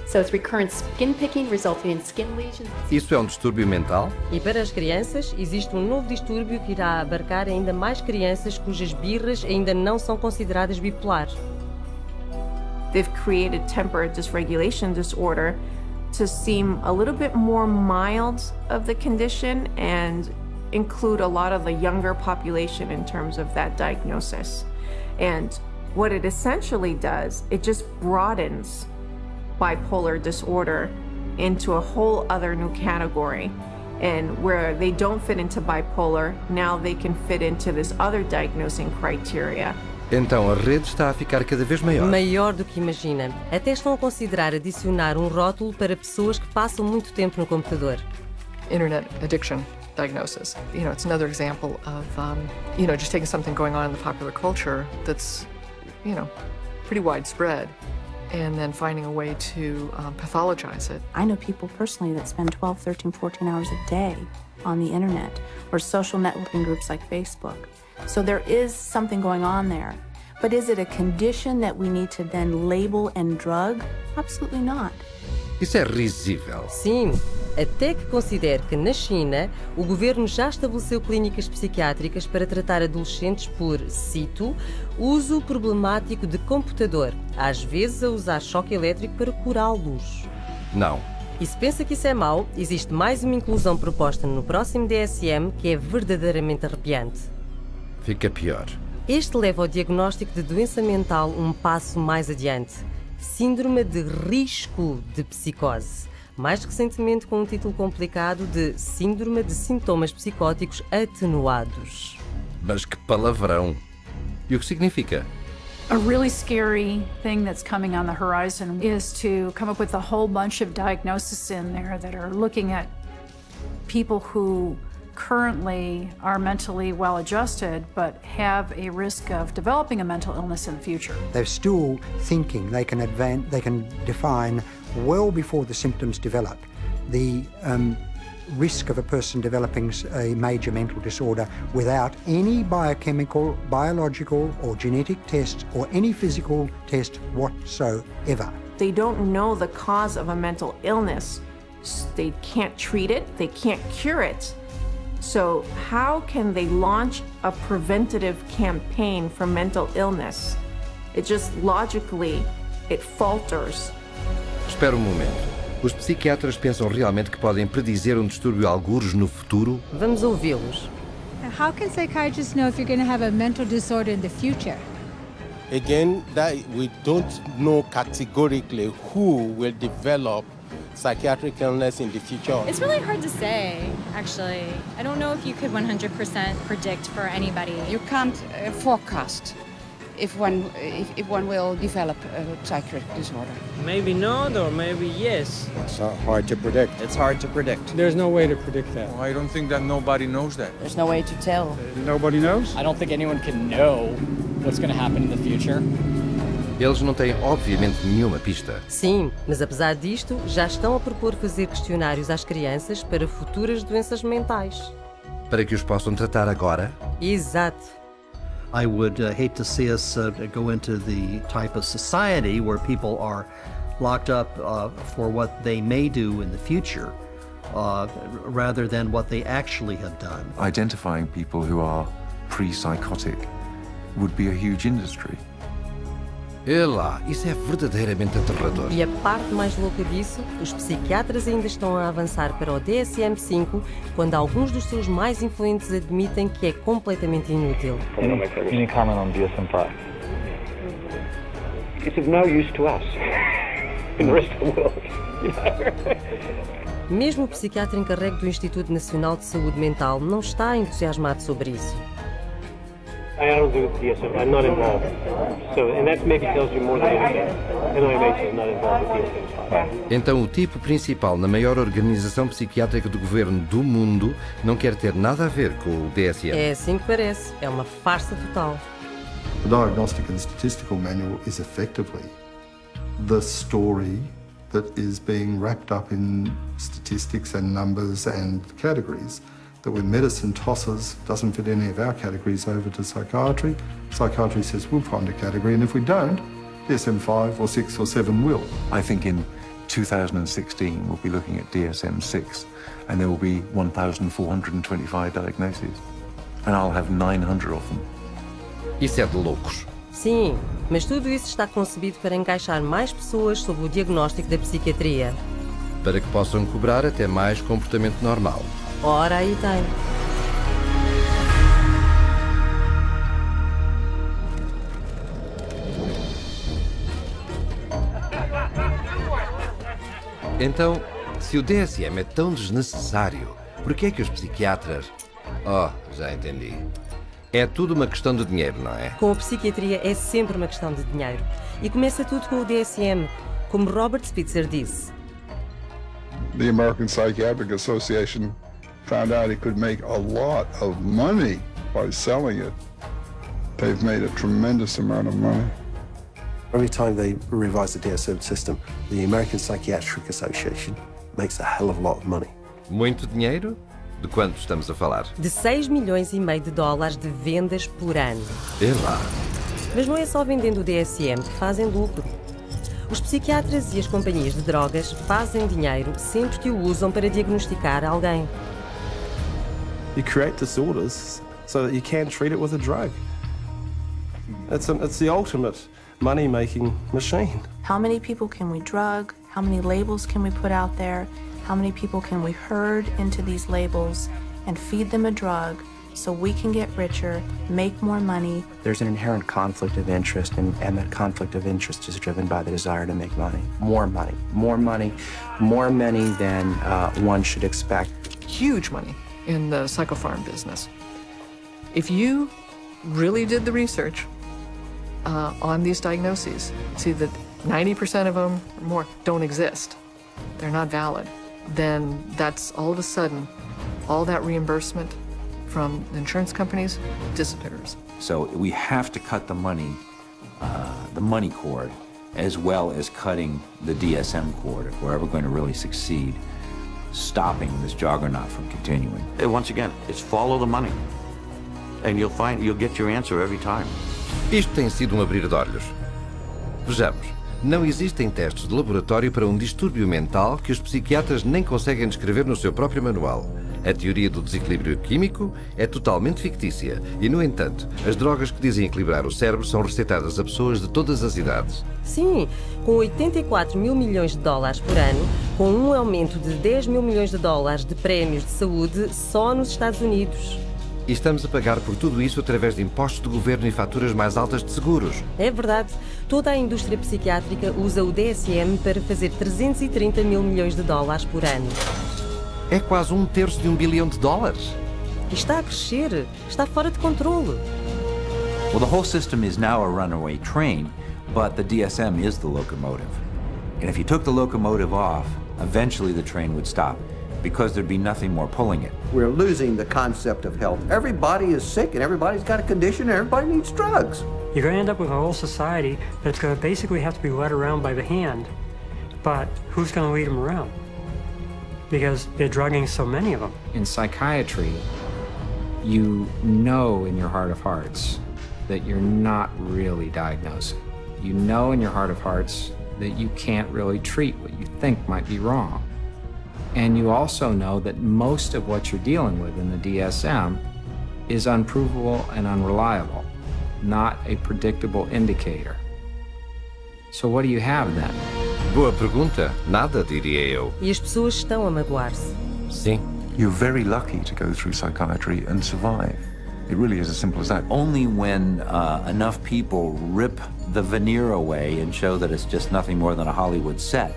So it's recurrent skin picking resulting in skin lesions. Isso é um distúrbio mental? E para as crianças, existe um novo distúrbio que irá abarcar ainda mais crianças cujas birras ainda não são consideradas bipolares. They've created temper dysregulation disorder to seem a little bit more mild of the condition and include a lot of the younger population in terms of that diagnosis. And what it essentially does, it just broadens bipolar disorder into a whole other new category. And where they don't fit into bipolar, now they can fit into this other diagnosing criteria. Então a rede está a ficar cada vez maior. Maior do que imagina. Até estão a considerar adicionar um rótulo para pessoas que passam muito tempo no computador. Internet addiction diagnosis. It's another example of, just taking something going on in the popular culture that's, pretty widespread, and then finding a way to pathologize it. I know people personally that spend 12, 13, 14 hours a day on the internet or social networking groups like Facebook. So there is something going on there. But is it a condition that we need to then label and drug? Absolutely not. Isso é risível. Sim, até que considere que na China o governo já estabeleceu clínicas psiquiátricas para tratar adolescentes por, cito, uso problemático de computador, às vezes a usar choque elétrico para curá-los. Não. E se pensa que isso é mau, existe mais uma inclusão proposta no próximo DSM que é verdadeiramente arrepiante. Fica pior. Este leva ao diagnóstico de doença mental um passo mais adiante. Síndrome de risco de psicose. Mais recentemente com um título complicado de Síndrome de sintomas psicóticos atenuados. Mas que palavrão! E o que significa? A really scary thing that's coming on the horizon is to come up with a whole bunch of diagnoses in there that are looking at people who currently are mentally well adjusted but have a risk of developing a mental illness in the future. They're still thinking they can define well before the symptoms develop the risk of a person developing a major mental disorder without any biochemical, biological or genetic tests or any physical test whatsoever. They don't know the cause of a mental illness. They can't treat it, they can't cure it. So how can they launch a preventative campaign for mental illness? It just logically, it falters. Espera um momento. Os psiquiatras pensam realmente que podem predizer um distúrbio algures no futuro? Vamos ouvi-los. How can psychiatrists know if you're going to have a mental disorder in the future? Again, that we don't know categorically who will develop psychiatric illness in the future. It's really hard to say, actually. I don't know if you could 100% predict for anybody. You can't forecast if one will develop a psychiatric disorder. Maybe not, or maybe yes. It's hard to predict. It's hard to predict. There's no way to predict that. Well, I don't think that nobody knows that. There's no way to tell. Nobody knows? I don't think anyone can know what's going to happen in the future. Eles não têm, obviamente, nenhuma pista. Sim, mas apesar disto, já estão a propor fazer questionários às crianças para futuras doenças mentais. Para que os possam tratar agora? Exato. I would hate to see us go into the type of society where people are locked up for what they may do in the future rather than what they actually have done. Identifying people who are pre-psychotic would be a huge industry. Isso é verdadeiramente aterrador. E a parte mais louca disso, os psiquiatras ainda estão a avançar para o DSM-5, quando alguns dos seus mais influentes admitem que é completamente inútil. Any comment on DSM-5? It's of no use to us in the rest of the world. Mesmo o psiquiatra encarregue do Instituto Nacional de Saúde Mental não está entusiasmado sobre isso. I don't do DSM. I'm not involved. So, and that maybe tells you more than anything. NIMH is not involved with DSM-5. Então o tipo principal na maior organização psiquiátrica do governo do mundo não quer ter nada a ver com o DSM. É assim que parece. É uma farsa total. The Diagnostic and Statistical Manual is effectively the story that is being wrapped up in statistics and numbers and categories that when medicine tosses, doesn't fit any of our categories over to psychiatry, psychiatry says we'll find a category, and if we don't, DSM-5 or 6 or 7 will. I think in 2016 we'll be looking at DSM-6 and there will be 1,425 diagnoses and I'll have 900 of them. Isso é de loucos. Sim, mas tudo isso está concebido para encaixar mais pessoas sob o diagnóstico da psiquiatria. Para que possam cobrar até mais comportamento normal. Ora, aí tem. Então, se o DSM é tão desnecessário, por que é que os psiquiatras... Oh, já entendi. É tudo uma questão de dinheiro, não é? Com a psiquiatria é sempre uma questão de dinheiro. E começa tudo com o DSM, como Robert Spitzer disse. The American Psychiatric Association found out it could make a lot of money by selling it. They've made a tremendous amount of money. Every time they revise the DSM system, the American Psychiatric Association makes a hell of a lot of money. Muito dinheiro? De quanto estamos a falar? De 6,5 milhões de dólares de vendas por ano. Lá. Mas não é só vendendo o DSM que fazem lucro. Os psiquiatras e as companhias de drogas fazem dinheiro sempre que o usam para diagnosticar alguém. You create disorders so that you can treat it with a drug. It's the ultimate money-making machine. How many people can we drug? How many labels can we put out there? How many people can we herd into these labels and feed them a drug so we can get richer, make more money? There's an inherent conflict of interest, and that conflict of interest is driven by the desire to make money. More money, more money, more money than one should expect. Huge money in the psychopharm business. If you really did the research on these diagnoses, see that 90% of them or more don't exist. They're not valid. Then that's all of a sudden, all that reimbursement from the insurance companies disappears. So we have to cut the money cord, as well as cutting the DSM cord if we're ever going to really succeed, stopping this juggernaut from continuing. Once again, it's follow the money, and you'll get your answer every time. Isto tem sido abrir de olhos. Vejamos. Não existem testes de laboratório para um distúrbio mental que os psiquiatras nem conseguem descrever no seu próprio manual. A teoria do desequilíbrio químico é totalmente fictícia e, no entanto, as drogas que dizem equilibrar o cérebro são receitadas a pessoas de todas as idades. Sim, com 84 mil milhões de dólares por ano, com um aumento de 10 mil milhões de dólares de prémios de saúde só nos Estados Unidos. E estamos a pagar por tudo isso através de impostos de governo e faturas mais altas de seguros. É verdade. Toda a indústria psiquiátrica usa o DSM para fazer 330 mil milhões de dólares por ano. É quase 1/3 de $1 bilhão. E está a crescer. Está fora de controle. Well, the whole system is now a runaway train, but the DSM is the locomotive. And if you took the locomotive off, eventually the train would stop, because there'd be nothing more pulling it. We're losing the concept of health. Everybody is sick and everybody's got a condition and everybody needs drugs. You're going to end up with a whole society that's going to basically have to be led around by the hand. But who's going to lead them around? Because they're drugging so many of them. In psychiatry, you know in your heart of hearts that you're not really diagnosing. You know in your heart of hearts that you can't really treat what you think might be wrong. And you also know that most of what you're dealing with in the DSM is unprovable and unreliable, not a predictable indicator. So what do you have then? Boa pergunta. Nada, diria eu. E as pessoas estão a magoar-se. Sim. You're very lucky to go through psychiatry and survive. It really is as simple as that. Only when enough people rip the veneer away and show that it's just nothing more than a Hollywood set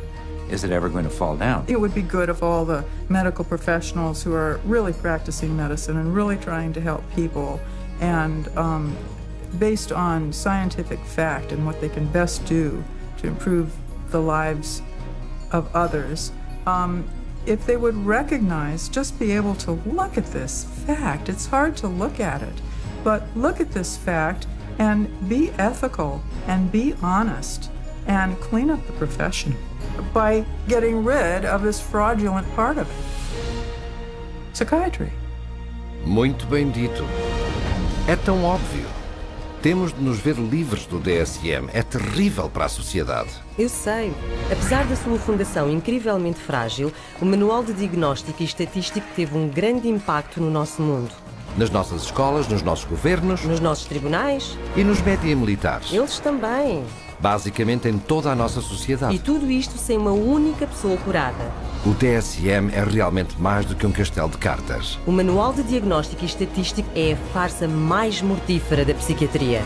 is it ever going to fall down. It would be good if all the medical professionals who are really practicing medicine and really trying to help people and based on scientific fact and what they can best do to improve the lives of others, if they would recognize, just be able to look at this fact. It's hard to look at it, but look at this fact and be ethical and be honest and clean up the profession by getting rid of this fraudulent part of it. Psychiatry. Muito bem dito. É tão óbvio. Temos de nos ver livres do DSM. É terrível para a sociedade. Eu sei. Apesar da sua fundação incrivelmente frágil, o Manual de Diagnóstico e Estatístico teve um grande impacto no nosso mundo. Nas nossas escolas, nos nossos governos... Nos nossos tribunais. E nos média militares. Eles também. Basicamente em toda a nossa sociedade. E tudo isto sem uma única pessoa curada. O DSM é realmente mais do que um castelo de cartas. O Manual de Diagnóstico e Estatístico é a farsa mais mortífera da psiquiatria.